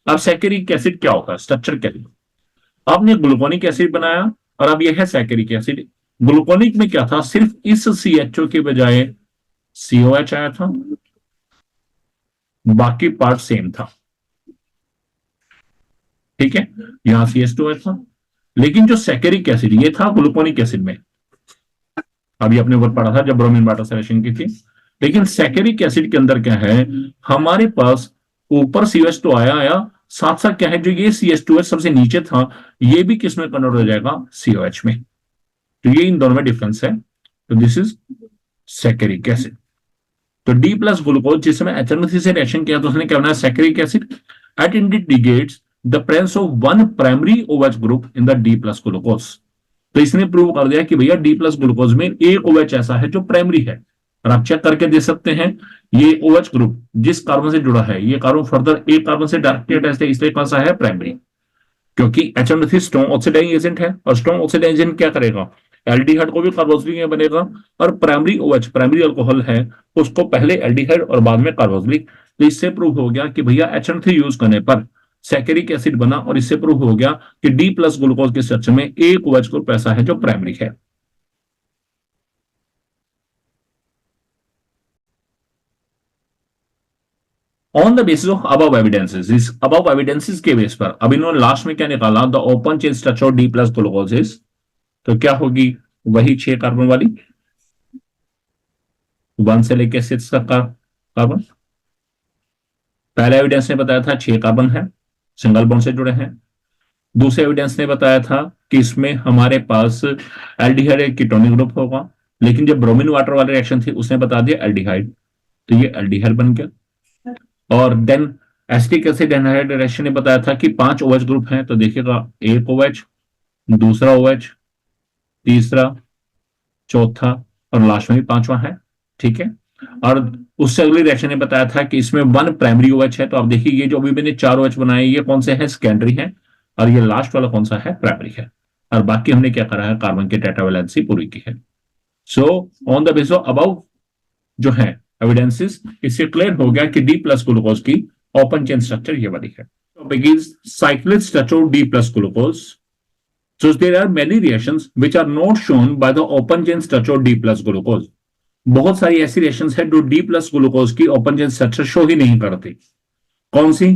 अब सैकेरिक एसिड क्या होगा, स्ट्रक्चर क्या है, आपने ग्लूकोनिक एसिड बनाया, और अब यह है सैकेरिक एसिड। ग्लूकोनिक में क्या था, सिर्फ इस CHO के बजाय COH आया था, बाकी पार्ट सेम था। ठीक है, यहां CH2H था, लेकिन जो सैकेरिक एसिड ये था ग्लूकोनिक एसिड में, अभी अपने ऊपर पढ़ा था जब ब्रोमीन वाटर से रिएक्शन की थी। लेकिन सैकेरिक एसिड के अंदर क्या है, हमारे पास ऊपर CH2 आया, साथ साथ क्या है, जो ये CH2H सबसे नीचे था, ये भी किस में कन्वर्ट हो जाएगा, COH में। तो ये इन दोनों में डिफरेंस है, तो दिस इज सैकेरिक एसिड। तो D प्लस ग्लूकोज जिस समय HNO3 से रिएक्शन किया, तो उसने क्या बनाया, saccharic acid, it indicates the presence of 1 primary OH group in the D plus glucose. तो इसने प्रूव कर दिया कि भैया D प्लस ग्लूकोज में एक OH ऐसा है जो प्राइमरी है, और आप चेक करके दे सकते हैं, ये OH ग्रुप जिस कार्बन से जुड़ा है, ये कार्बन फर्दर एक कार्बन से डायरेक्टली अटैच है, इसलिए कौन सा है, प्राइमरी। क्योंकि HNO3 स्ट्रॉन्ग ऑक्सीडाइजिंग एजेंट है, और स्ट्रॉन्ग ऑक्सीडाइजिंग एजेंट क्या करेगा, एल्डिहाइड को भी कार्बोक्सिलिक में बनेगा, और प्राइमरी OH प्राइमरी अल्कोहल है, उसको पहले एल्डिहाइड और बाद में कार्बोक्सिलिक। तो इससे प्रूव हो गया कि भैया HNO3 यूज करने पर सैकेरिक एसिड बना और इससे प्रूव हो गया कि डी प्लस ग्लूकोज के स्ट्रक्चर में एक OH ग्रुप ऐसा है जो प्राइमरी है। On the basis of above evidences, इस अबव एविडेंसेस के बेस पर अब इन्होंने लास्ट में क्या निकाला, the open chain structure of D plus glucose is, तो क्या होगी, वही 6 कार्बन वाली, 1 से लेकर 6 तक का कार्बन। पहले एविडेंस ने बताया था 6 कार्बन है, सिंगल बॉन्ड से जुड़े हैं। दूसरे एविडेंस ने बताया था कि इसमें हमारे पास एल्डिहाइड एक कीटोनिक ग्रुप होगा, लेकिन जब ब्रोमीन वाटर वाली रिएक्शन थी उसने बता दिया एल्डिहाइड, तो ये एल्डिहाइड बन गया। और देन एसिटिक एसिड एनहाइड रिएक्शन ने बताया था कि 5 OH ग्रुप हैं, तो देखिएगा एक OH, दूसरा OH, तीसरा, चौथा और लास्ट में भी 5वां है, ठीक है। और उससे अगली रिएक्शन ने बताया था कि इसमें 1 प्राइमरी OH है, तो आप देखिए ये जो अभी मैंने 4 OH बनाए ये कौन से हैं, सेकेंडरी हैं, और ये लास्ट वाला कौन सा है, प्राइमरी है। और बाकी हमने क्या करा है, कार्बन की टेट्रावैलेंसी पूरी की है। So on the basis of about जो है एविडेंसेस, इससे क्लियर हो गया कि डी प्लस ग्लूकोज की ओपन चेन स्ट्रक्चर ये वाली है। Topic is cyclic structure of D plus glucose. So there are many reactions which are not shown by the open chain structure of D plus glucose. बहुत सारी ऐसी reactions है जो D plus glucose की open chain structure show ही नहीं करती। कौन सी?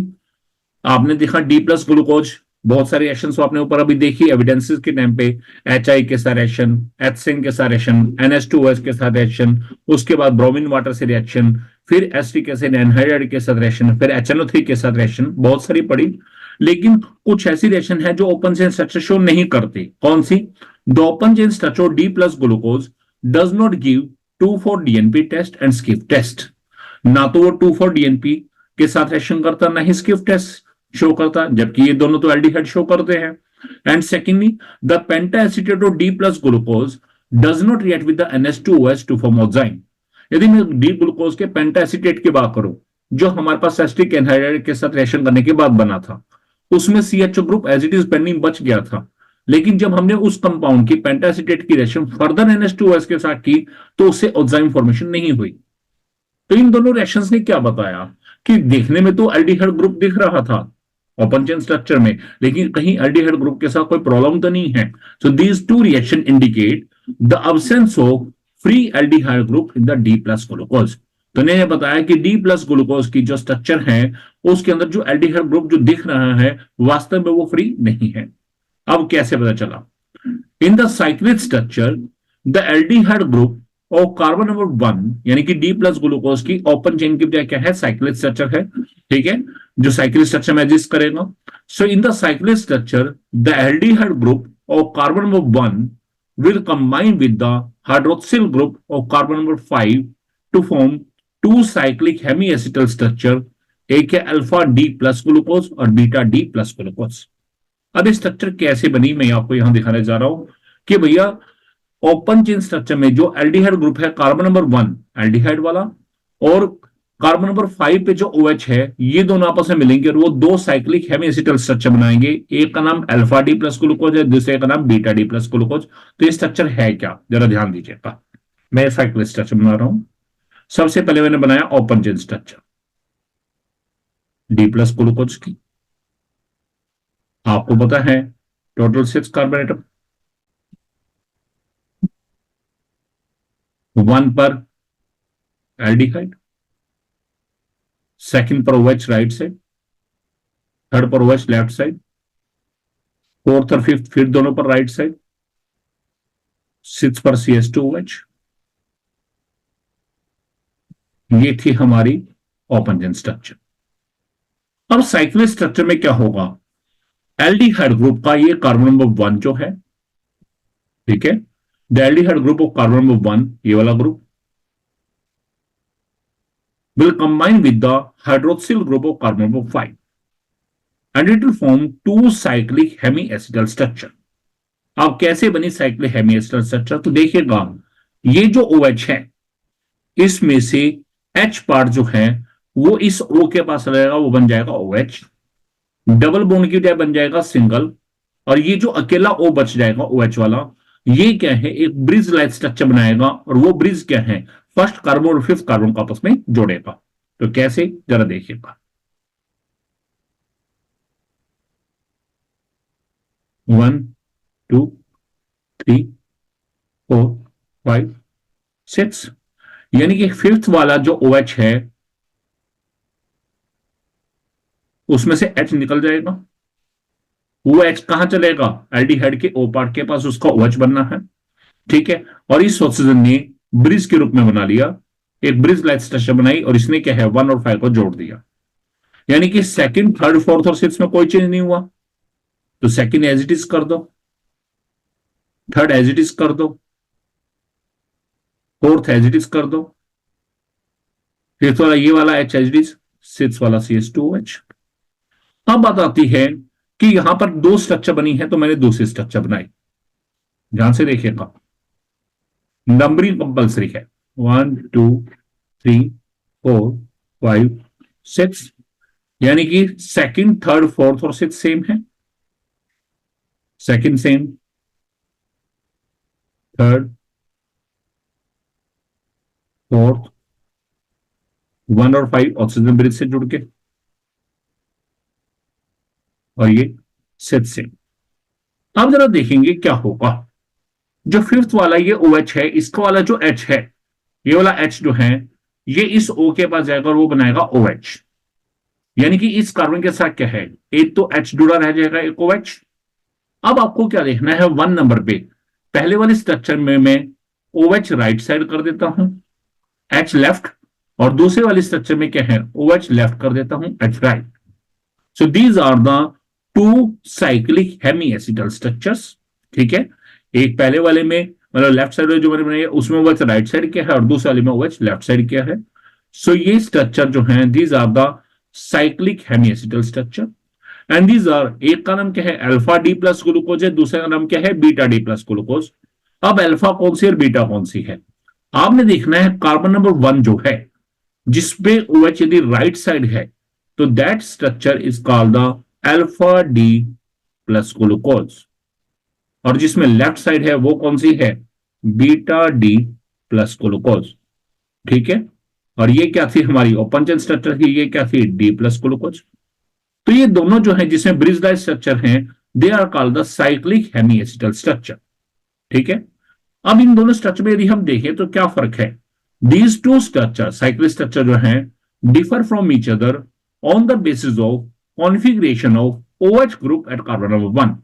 आपने देखा D प्लस ग्लूकोज, बहुत सारी रिएक्शंस आपने ऊपर अभी देखी एविडेंसेस के टाइम पे, HI के साथ रिएक्शन, HCN के साथ रिएक्शन, NH2OH के साथ रिएक्शन, उसके बाद ब्रोमीन वाटर से रिएक्शन, फिर एसिटिक एसिड एनहाइड्राइड के साथ रिएक्शन, फिर HNO3 के साथ रिएक्शन, बहुत सारी पड़ी। लेकिन कुछ ऐसी रिएक्शन है जो ओपन चेन स्ट्रक्चर शो नहीं करती। कौन सी? The open chain structure of D plus glucose does not give 2,4-DNP test and Schiff test. ना तो वो 2,4-DNP के साथ रिएक्शन करता, ना ही स्किप टेस्ट शो करता, जबकि ये दोनों तो एल्डिहाइड शो करते हैं। And secondly, the penta acetate of D plus glucose does not react with the NH2OH to form oxime. यदि मैं डी ग्लूकोज के पेंटा एसीटेट की बात करूं, जो हमारे पास एसिटिक एनहाइड्राइड के साथ रिएक्शन करने के बाद बना था, उसमें CHO group as it is pending बच गया था। लेकिन जब हमने उस कंपाउंड की पेंटा एसीटेट की रिएक्शन फर्दर NH2OH के साथ की, तो उससे ऑक्साइन फॉर्मेशन नहीं हुई। तो इन दोनों रिएक्शंस ने क्या बताया कि देखने में तो एल्डिहाइड ग्रुप दिख रहा था ओपन चेन स्ट्रक्चर में, लेकिन कहीं एल्डिहाइड ग्रुप के साथ कोई प्रॉब्लम तो नहीं है। सो these to reaction indicate the absence of free aldehyde group in the D plus glucose. तो इन्होंने बताया कि डी प्लस ग्लूकोज की जो स्ट्रक्चर है उसके अंदर जो एल्डिहाइड ग्रुप जो दिख रहा है वास्तव में वो फ्री नहीं है। अब कैसे पता चला? इन the cyclic structure the aldehyde group और कार्बन नंबर 1 यानी कि डी प्लस ग्लूकोज की ओपन चेन की बजाय क्या है, साइक्लिक स्ट्रक्चर है, ठीक है, जो साइक्लिक स्ट्रक्चर में एग्जिस्ट करेगा। So in the cyclic structure the aldehyde group और carbon number 1 will combine with the hydroxyl group of carbon number 5 to form 2 cyclic hemiacetal structure, एक है अल्फा डी प्लस ग्लूकोज और beta D plus glucose. अब ये structure कैसे बनी मैं आपको यहां दिखाने जा रहा हूं कि भैया ओपन चेन स्ट्रक्चर में जो एल्डिहाइड ग्रुप है कार्बन नंबर 1 एल्डिहाइड वाला और कार्बन नंबर 5 पे जो OH है, ये दोनों आपस में मिलेंगे और वो 2 साइक्लिक हेमिएसिटल स्ट्रक्चर बनाएंगे। एक का नाम अल्फा डी प्लस ग्लूकोज है, दूसरे का नाम बीटा डी प्लस ग्लूकोज। तो ये स्ट्रक्चर है क्या, जरा ध्यान दीजिएगा। मैं साइक्लिक स्ट्रक्चर बना रहा हूं। सबसे पहले मैंने बनाया open chain structure D plus glucose की। आपको पता है टोटल 6 कार्बन एटम, 1 पर एल्डिहाइड, सेकंड पर OH राइट साइड, थर्ड पर OH लेफ्ट साइड, फोर्थ और फिफ्थ फिर दोनों पर राइट साइड, 6 पर CH2OH। ये थी हमारी ओपन चेन स्ट्रक्चर। अब साइक्लिक स्ट्रक्चर में क्या होगा, एल्डिहाइड ग्रुप का ये कार्बन नंबर 1 जो है, ठीक है, the aldehyde group of carbon number 1 ये वाला group will combine with the hydroxyl group of carbon number 5 and it will form 2 cyclic hemiacetal structure। अब कैसे बनी साइक्लिक हेमिएसिटल स्ट्रक्चर? तो देखिएगा ये जो OH है इसमें से H पार्ट जो है वो इस O के पास रहेगा, वो बन जाएगा OH, डबल बॉन्ड की बजाय बन जाएगा सिंगल, और ये जो अकेला O बच जाएगा OH वाला, ये क्या है, एक ब्रिज लाइक स्ट्रक्चर बनाएगा और वो ब्रिज क्या है, फर्स्ट कार्बन और फिफ्थ कार्बन को आपस में जोड़ेगा। तो कैसे, जरा देखिएगा। 1 2 3 4 5 6, यानी कि फिफ्थ वाला जो OH है उसमें से H निकल जाएगा। वो H कहां चलेगा? एल्डिहाइड के O पार्ट के पास उसका OH बनना है, ठीक है। और इस ऑक्सीजन ने ब्रिज के रूप में बना लिया, एक ब्रिज लाइक स्ट्रक्चर बनाई और इसने क्या है 1 और 5 को जोड़ दिया, यानी कि सेकंड थर्ड फोर्थ और सिक्स में कोई चेंज नहीं हुआ। तो सेकंड एज इट इज कर दो, थर्ड एज इट इज कर दो, फोर्थ एज इट इज कर दो, फिफ्थ वाला ये वाला एच एच डी, सिक्स वाला CH2OH। अब बात आती है कि यहां पर दो स्ट्रक्चर बनी है, तो मैंने दूसरी स्ट्रक्चर बनाई। ध्यान से देखिएगा, नंबरिंग कंपल्सरी है, 1 2 3 4 5 6, यानी कि सेकंड थर्ड फोर्थ और सिक्स सेम है, सेकंड सेम, थर्ड, फोर्थ, 1 और 5 ऑक्सीजन ब्रिज से जुड़ के, और ये सिक्स सेम। अब जरा देखेंगे क्या होगा। जो फिफ्थ वाला ये OH है, इसका वाला जो H है, ये वाला H जो है, ये इस O के पास जाएगा और वो बनाएगा OH, यानी कि इस कार्बन के साथ क्या है, एक तो H जुड़ा रह जाएगा, एक OH। अब आपको क्या देखना है, 1 नंबर पे पहले वाले स्ट्रक्चर में मैं OH राइट साइड कर देता हूं, H लेफ्ट, और दूसरे वाले स्ट्रक्चर में क्या है, OH लेफ्ट कर देता हूं, H right. So these are the two cyclic hemiacetal structures, ठीक है। एक पहले वाले में मतलब लेफ्ट साइड जो मैंने बनाई है उसमें OH राइट साइड क्या है, और दूसरे वाले में OH लेफ्ट साइड क्या है। सो ये स्ट्रक्चर जो है, these are the cyclic hemiacetal structure, and these are, एक का नाम क्या है अल्फा डी प्लस ग्लूकोज है, दूसरे का नाम क्या है बीटा डी प्लस ग्लूकोज। अब अल्फा कौन सी और बीटा कौन सी है, आपने देखना है कार्बन नंबर 1 जो है जिसपे OH यदि राइट साइड है तो that structure is called the alpha D plus glucose, और जिसमें लेफ्ट साइड है वो कौन सी है, बीटा डी प्लस ग्लूकोज, ठीक है। और ये क्या थी हमारी ओपन चेन स्ट्रक्चर थी, ये क्या थी डी प्लस ग्लूकोज। तो ये दोनों जो है जिसमें ब्रिज लाइक स्ट्रक्चर है, they are called the cyclic hemiacetal structure, ठीक है। अब इन दोनों स्ट्रक्चर में यदि हम देखें तो क्या फर्क है, these two structure cyclic structure जो है differ from each other on the basis of configuration of OH group at carbon number 1।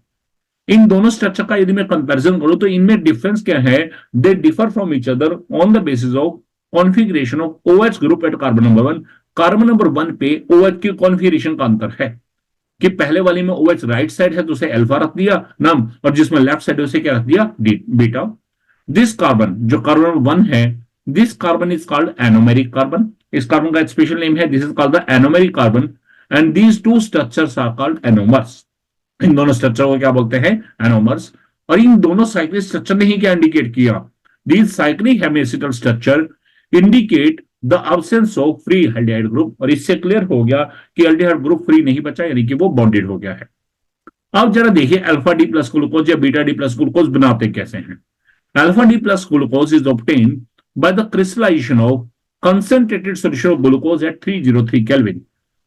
इन दोनों स्ट्रक्चर का यदि मैं कंपैरिजन करूं तो इनमें डिफरेंस क्या है, they differ from each other on the basis of configuration of OH group at carbon number 1। Carbon number 1 पे OH की कॉन्फिगरेशन का अंतर है कि पहले वाली में OH राइट साइड है तो उसे अल्फा रख दिया नाम, और जिसमें लेफ्ट साइड है उसे क्या रख दिया, बीटा। दिस कार्बन जो कार्बन 1 है, this carbon is called anomeric carbon, इस कार्बन का स्पेशल नेम है, this is called the anomeric carbon, and these two structures are called anomers. इन दोनों स्ट्रक्चर को क्या बोलते हैं, एनोमर्स। और इन दोनों साइक्लिक स्ट्रक्चर ने ही क्या इंडिकेट किया, these cyclic hemiacetal structure indicate the absence of free aldehyde group, और इससे क्लियर हो गया कि एल्डिहाइड ग्रुप फ्री नहीं बचा, यानी कि वो बॉन्डेड हो गया है। अब जरा देखिए अल्फा डी प्लस ग्लूकोज या बीटा डी प्लस ग्लूकोज बनाते कैसे हैं। Alpha D plus glucose is obtained by the crystallisation of concentrated solution of glucose at 303 kelvin.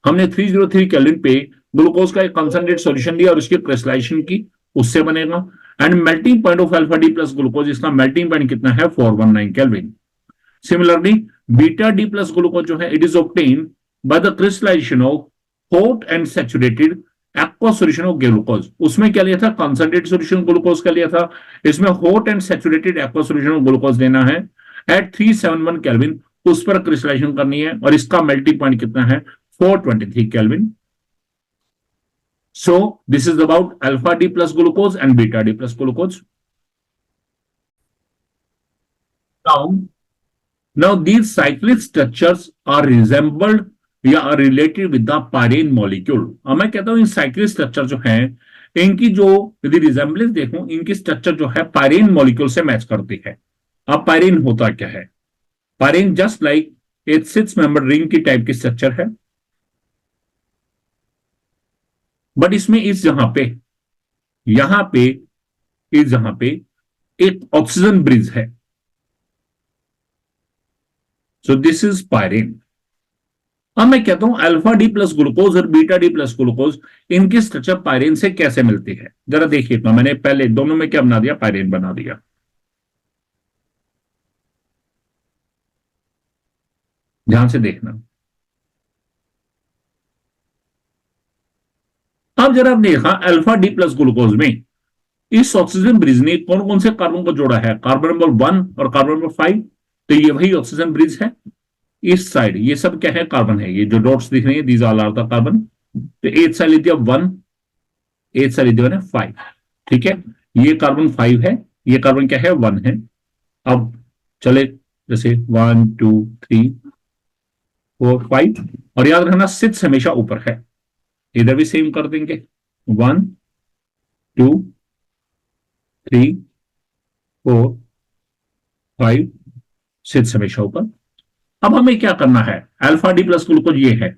हमने 303 केल्विन पे ग्लूकोज का एक कंसंट्रेटेड सॉल्यूशन लिया और उसकी क्रिस्टलाइजेशन की, उससे बनेगा। And melting point of alpha D plus glucose, इसका मेल्टिंग पॉइंट कितना है, 419 kelvin. Similarly beta D plus glucose जो है, it is obtained by the crystallisation of hot and saturated aqua solution of glucose. उसमें क्या लिया था, कंसंट्रेटेड सॉल्यूशन ग्लूकोज का लिया था, इसमें hot and saturated aqua solution of glucose लेना है एट 371 केल्विन, उस पर क्रिस्टलाइजेशन करनी है, और इसका मेल्टिंग पॉइंट कितना है, 423 kelvin. So this is about alpha D plus glucose and beta D plus glucose. Now these cyclic structures are resembled या are related with the pyrene molecule. अब मैं कहता हूं इन साइक्लिक स्ट्रक्चर जो है, इनकी जो यदि रिजेंबलेंस देखूं, इनकी स्ट्रक्चर जो है पायरेन मॉलिक्यूल से मैच करती है। अब पायरेन होता क्या है, पायरेन जस्ट लाइक एक 6 मेंबर रिंग की टाइप की स्ट्रक्चर है, बट इसमें इस यहां पे इस जहां पे एक ऑक्सीजन ब्रिज है। सो दिस इज पायरेन, अब मैं कहता हूं अल्फा डी प्लस ग्लूकोज और बीटा डी प्लस ग्लूकोज, इनकी स्ट्रक्चर पायरेन से कैसे मिलती है, जरा देखिए। तो मैंने पहले दोनों में क्या बना दिया, पायरेन बना दिया। ध्यान से देखना। अब जरा आपने देखा अल्फा डी प्लस ग्लूकोज में इस ऑक्सीजन ब्रिज ने कौन कौन से कार्बन को जोड़ा है, कार्बन नंबर 1 और कार्बन नंबर 5। तो ये वही ऑक्सीजन ब्रिज है। इस साइड ये सब क्या है, कार्बन है। ये जो डॉट्स दिख रहे हैं these all are the carbon. तो एथ साइड लिया 1, एथ साइड लिया 5। ठीक है, ये कार्बन 5 है, ये कार्बन क्या है 1 है। अब चले जैसे 1 2 3 4 5, और याद रखना 6 हमेशा ऊपर है। इधर भी सेम कर देंगे, 1 2 3 4 5 6 हमेशा ऊपर। अब हमें क्या करना है, अल्फा डी प्लस ग्लूकोज ये है।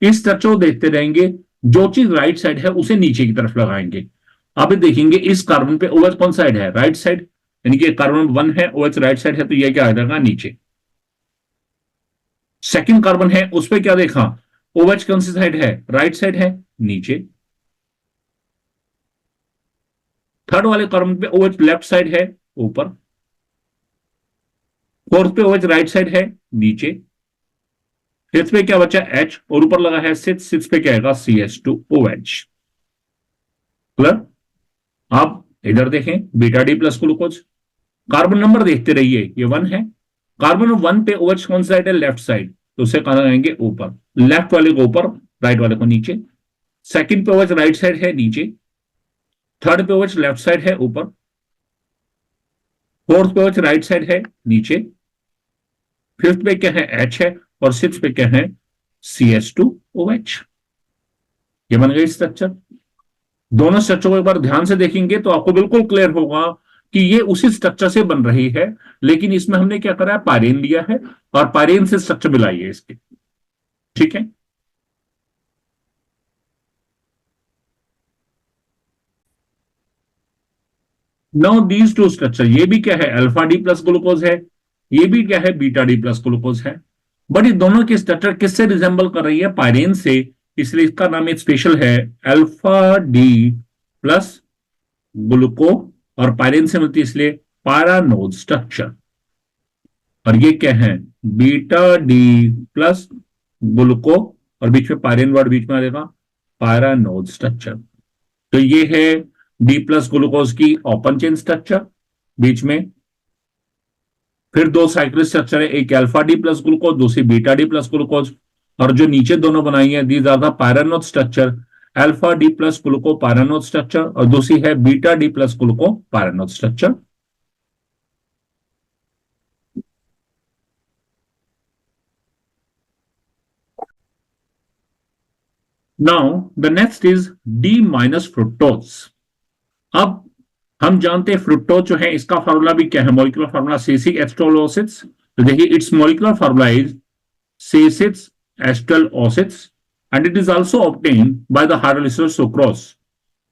इस स्ट्रक्चर को देखते रहेंगे, जो चीज राइट साइड है उसे नीचे की तरफ लगाएंगे। अब देखेंगे इस कार्बन पे OH कौन साइड है, राइट साइड, यानी कि कार्बन 1 है, OH राइट साइड है, तो यह क्या आ जाएगा नीचे। सेकंड कार्बन है, उस पर क्या देखा, OH कौन सी साइड है, राइट साइड है, नीचे। थर्ड वाले कार्बन पे OH लेफ्ट साइड है, ऊपर। फोर्थ पे OH राइट साइड है, नीचे। फिफ्थ पे क्या बचा, H, और ऊपर लगा है सिक्स पे क्या आएगा, CH2OH। क्लियर। आप इधर देखें beta D plus glucose, carbon number देखते रहिए, ये 1 है। कार्बन 1 पे OH कौन साइड है, लेफ्ट साइड, तो उसे कहा जाएंगे ऊपर। लेफ्ट वाले को ऊपर, राइट वाले को नीचे। सेकंड पे OH राइट साइड है, नीचे। थर्ड पे OH लेफ्ट साइड है, ऊपर। फोर्थ पे OH राइट साइड है, नीचे। फिफ्थ पे क्या है, H है, और सिक्स पे क्या है, CH2OH। ये बन गई स्ट्रक्चर। दोनों स्ट्रक्चर को एक बार ध्यान से देखेंगे तो आपको बिल्कुल क्लियर होगा कि ये उसी स्ट्रक्चर से बन रही है, लेकिन इसमें हमने क्या करा है, पायरेन लिया है और पायरेन से स्ट्रक्चर मिलाई है इसके। ठीक है, नाउ दीज टू स्ट्रक्चर, ये भी क्या है, अल्फा डी प्लस ग्लूकोज है, ये भी क्या है, बीटा डी प्लस ग्लूकोज है। बट ये दोनों की स्ट्रक्चर किससे रिजेंबल कर रही है, पायरेन से, इसलिए इसका नाम एक स्पेशल है, अल्फा डी प्लस ग्लूको। और पायरेन से मिलती है इसलिए पैरानोड स्ट्रक्चर। और ये क्या है, बीटा डी प्लस ग्लूको, और बीच में पायरेन वर्ड बीच में आ जाएगा, पैरानोड स्ट्रक्चर। तो ये है डी प्लस ग्लूकोज की ओपन चेन स्ट्रक्चर बीच में। फिर दो साइक्लिक स्ट्रक्चर है, एक अल्फा डी प्लस ग्लूकोज, दूसरी बीटा डी प्लस ग्लूकोज। और जो नीचे दोनों बनाई है these are the pyranose structure, alpha D plus glucopyranose structure, और दूसरी है beta D plus glucopyranose structure. Now the next is D minus fructose. अब हम जानते हैं फ्रुक्टोज जो है, इसका फार्मूला भी क्या है, मॉलिक्यूलर फार्मूला C6 एस्ट्रोलोसिस। तो देखिए its molecular formula is C6 एस्ट्रोलोसिस and it is also obtained by the hydrolysis sucrose.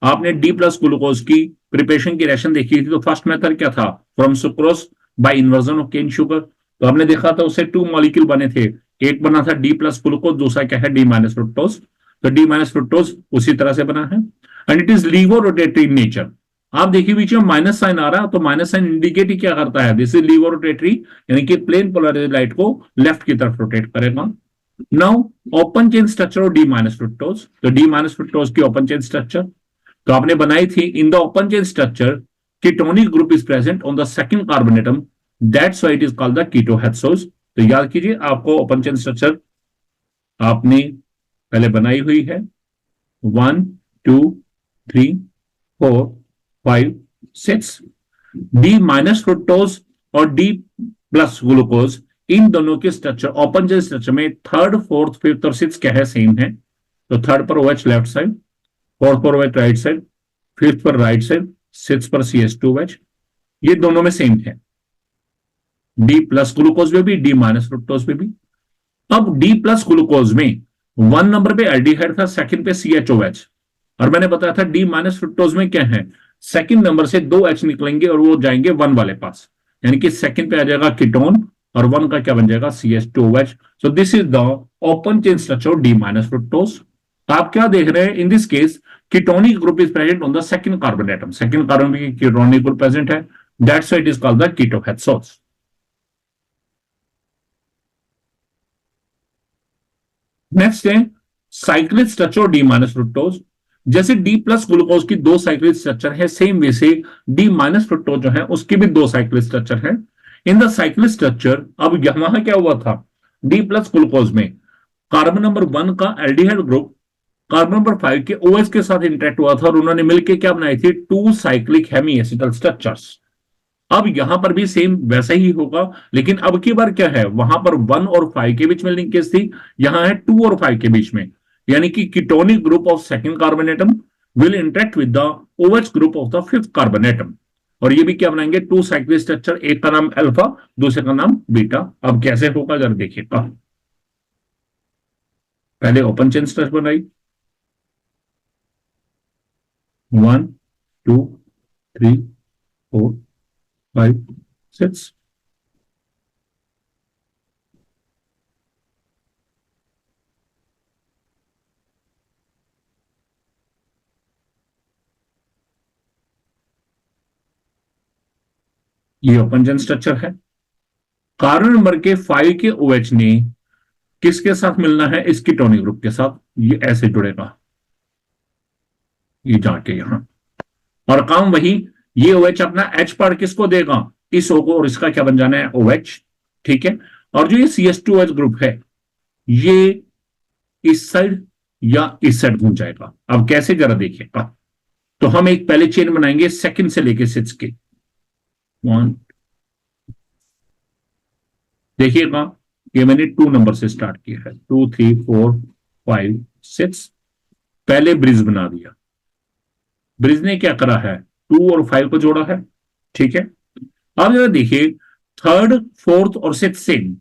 आपने डी प्लस ग्लूकोज की प्रिपरेशन की रिएक्शन देखी थी, तो फर्स्ट मेथड क्या था, from sucrose by inversion of cane sugar. तो हमने देखा था उससे 2 मॉलिक्यूल बने थे, एक बना था डी प्लस ग्लूकोज, दूसरा क्या है, डी माइनस फ्रुक्टोज। तो डी माइनस फ्रुक्टोज उसी तरह से बना है and it is laevo rotatory in nature. आप देखिए बीच में माइनस साइन आ रहा है, तो माइनस साइन इंडिकेट क्या करता है, दिस इज लीवो रोटेटरी, यानी कि प्लेन पोलराइज्ड लाइट को लेफ्ट की तरफ रोटेट करेगा। Now open chain structure of D minus fructose, तो डी माइनस फ्रुक्टोज की ओपन चेन स्ट्रक्चर तो आपने बनाई थी, in the open chain structure ketonic group is present on the second carbon atom, that's why it is called the ketohexose. तो याद कीजिए, आपको ओपन चेन स्ट्रक्चर आपने पहले बनाई हुई है, 1 2 3 4 5 6। डी माइनस फ्रुक्टोज और डी प्लस ग्लूकोज, इन दोनों के स्ट्रक्चर ओपन चेन स्ट्रक्चर में थर्ड फोर्थ फिफ्थ और सिक्स क्या है, सेम है। तो थर्ड पर OH लेफ्ट साइड, फोर्थ पर OH राइट साइड, फिफ्थ पर राइट साइड, सिक्स पर CH2OH, ये दोनों में सेम है, डी प्लस ग्लूकोज में भी, डी माइनस फ्रुक्टोज में भी। अब डी प्लस ग्लूकोज में 1 नंबर पे एल्डिहाइड था, सेकंड पे CHOH, और मैंने बताया था डी माइनस फ्रुक्टोज में क्या है, सेकंड नंबर से 2 H निकलेंगे और वो जाएंगे 1 वाले पास, यानी कि सेकंड पे आ जाएगा कीटोन और 1 का क्या बन जाएगा CH2OH। So this is the open chain structure D minus fructose. आप क्या देख रहे हैं in this case ketonic group is present on the second carbon atom, second carbon में कीटोनिक ग्रुप प्रेजेंट है, that's why it is called the ketohexose. Next है cyclic structure D minus fructose. जैसे D plus glucose की दो cyclic structure है, same way से D minus fructose जो है उसकी भी दो साइक्लिक स्ट्रक्चर है। इन द साइक्लिक स्ट्रक्चर अब यहां क्या हुआ था, डी प्लस ग्लूकोज में कार्बन नंबर 1 का एल्डिहाइड ग्रुप कार्बन नंबर 5 के OH के साथ इंटरेक्ट हुआ था और उन्होंने मिलकर क्या बनाई थी, two cyclic hemiacetal structures. अब यहां पर भी सेम वैसा ही होगा, लेकिन अब की बार क्या है, वहां पर 1 और 5 के बीच में लिंकेज थी, यहां है 2 और 5 के बीच में, यानी कि ketonic group of second carbon atom will interact with the OH group of the fifth carbon atom. और ये भी क्या बनाएंगे, टू साइक्लिक स्ट्रक्चर, एक का नाम अल्फा दूसरे का नाम बीटा। अब कैसे होगा जरा देखिएगा, पहले ओपन चेन स्ट्रक्चर बनाई, 1 2 3 4 5 6, ये ओपन चेन स्ट्रक्चर है। कार्बन नंबर के 5 के OH ने किसके साथ मिलना है, इस कीटोनिक ग्रुप के साथ, ये ऐसे जुड़ेगा, ये जाके यहां, और काम वही, ये OH अपना H पार्ट किसको देगा, इस O को, और इसका क्या बन जाना है OH, ठीक है। और जो ये CH2OH ग्रुप है ये इस साइड या इस साइड घूम जाएगा। अब कैसे जरा देखिएगा, तो हम एक पहले चेन बनाएंगे सेकंड से लेके 6 के, 1, देखिएगा ये मैंने 2 नंबर से स्टार्ट किया है, 2 3 4 5 6, पहले ब्रिज बना दिया, ब्रिज ने क्या करा है, 2 और 5 को जोड़ा है, ठीक है। अब जरा देखिए थर्ड फोर्थ और सिक्स सेम,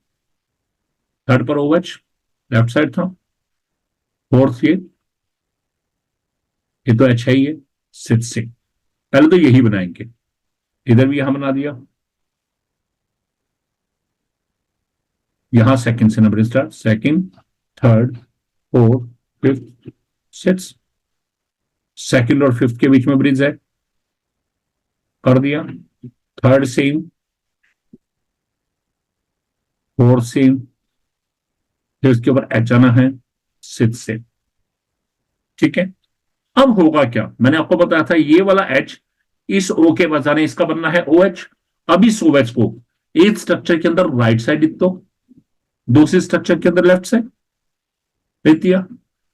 थर्ड पर OH लेफ्ट साइड था, फोर्थ ये तो अच्छा ही है, सिक्स से पहले तो यही बनाएंगे, इधर भी यहां बना दिया, यहां सेकंड से number start, second third fourth fifth six, second और फिफ्थ के बीच में ब्रिज है, कर दिया, थर्ड सेम, फोर्थ सेम, फिर उसके ऊपर एच आना है सिक्स से, ठीक है। अब होगा क्या, मैंने आपको बताया था ये वाला H इस O के बजाने इसका बनना है OH। अब इस OH को एक स्ट्रक्चर के अंदर राइट साइड लिख दो, दूसरी स्ट्रक्चर के अंदर लेफ्ट साइड लिख दिया।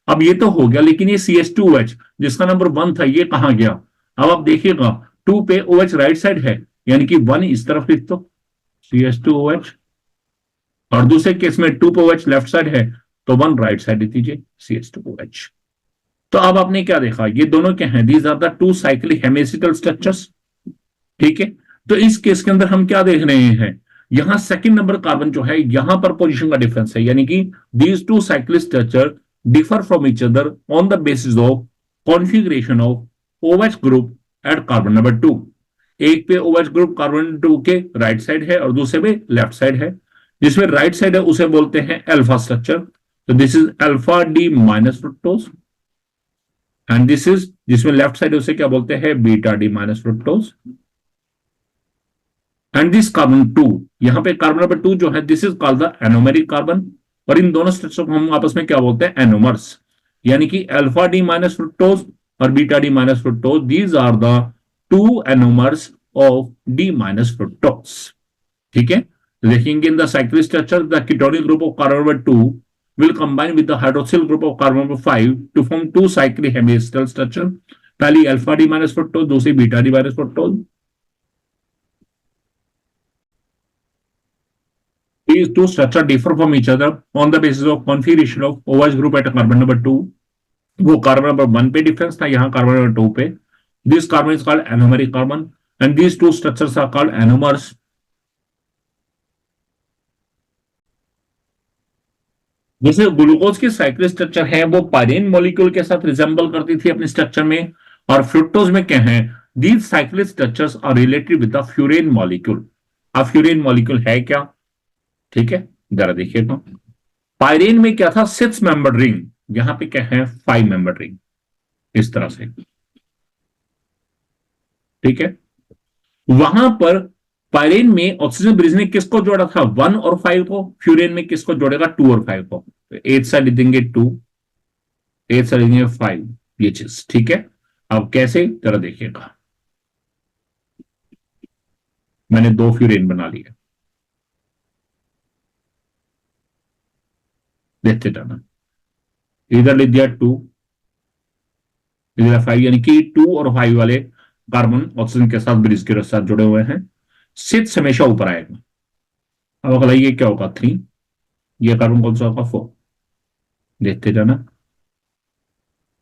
अब ये तो हो गया, लेकिन ये CH2OH जिसका नंबर 1 था ये कहां गया, अब आप देखिएगा 2 पे OH राइट साइड है, यानी कि 1 इस तरफ लिख दो CH2OH, और दूसरे केस में 2 पे OH लेफ्ट साइड है तो 1 राइट साइड लिख दीजिए CH2OH। तो अब आपने क्या देखा, ये दोनों क्या हैं, these are the two cyclic hemiacetal structures, ठीक है। तो इस केस के अंदर हम क्या देख रहे हैं, यहां सेकंड नंबर कार्बन जो है यहां पर पोजीशन का डिफरेंस है, यानी कि these two cyclic structure differ from each other on the basis of configuration of OH group at carbon number 2। एक पे OH ग्रुप कार्बन 2 के राइट साइड है और दूसरे पे लेफ्ट साइड है, जिसमें राइट साइड है उसे बोलते हैं अल्फा स्ट्रक्चर, तो this is alpha D minus fructose, and this is जिसमें लेफ्ट साइड उसे क्या बोलते हैं beta D minus fructose. And this carbon 2, यहां पे कार्बन नंबर 2 जो है this is called the anomeric carbon, और इन दोनों स्ट्रक्चर को हम आपस में क्या बोलते हैं एनोमर्स, यानी कि अल्फा डी माइनस फ्रुक्टोज और beta D minus fructose, these are the two anomers of D minus fructose, ठीक है। देखेंगे in the cyclic structure the ketonic group of carbon number 2 will combine with the hydroxyl group of carbon number 5 to form two cyclic hemiacetal structure, पहली alpha D minus fructose, दूसरी beta D minus fructose. These two structures differ from each other on the basis of configuration of OH group at carbon number 2। वो carbon number 1 पे difference था, यहाँ carbon number 2 पे। This carbon is called anomeric carbon and these two structures are called anomers। जैसे glucose की cyclic structure है वो pyrene molecule के साथ रिजेंबल करती थी अपने स्ट्रक्चर में, और फ्रुक्टोज में क्या है, these cyclic structures are related with the furan molecule. अब फ्यूरेन मॉलिक्यूल है क्या, ठीक है, जरा देखिएगा। पायरेन में क्या था, 6 मेंबर रिंग, यहां पे क्या है, 5 मेंबर रिंग, इस तरह से। ठीक है, वहां पर पायरेन में ऑक्सीजन ब्रिज ने किसको जोड़ा था, 1 और 5 को, फ्यूरेन में किसको जोड़ेगा, 2 और 5 को। तो एथ साइड लिख देंगे 2, एथ साइड लिख देंगे 5, ये चीज। ठीक है, अब कैसे, जरा देखिएगा। मैंने 2 फ्यूरेन बना लिए, देखते जाना। इधर लिख दिया 2, इधर 5, यानी कि 2 और 5 वाले कार्बन ऑक्सीजन के साथ ब्रिज के साथ जुड़े हुए हैं। 6 हमेशा ऊपर आएगा। अब अगला ये क्या होगा, 3, ये कार्बन कौन सा होगा, 4, देखते जाना।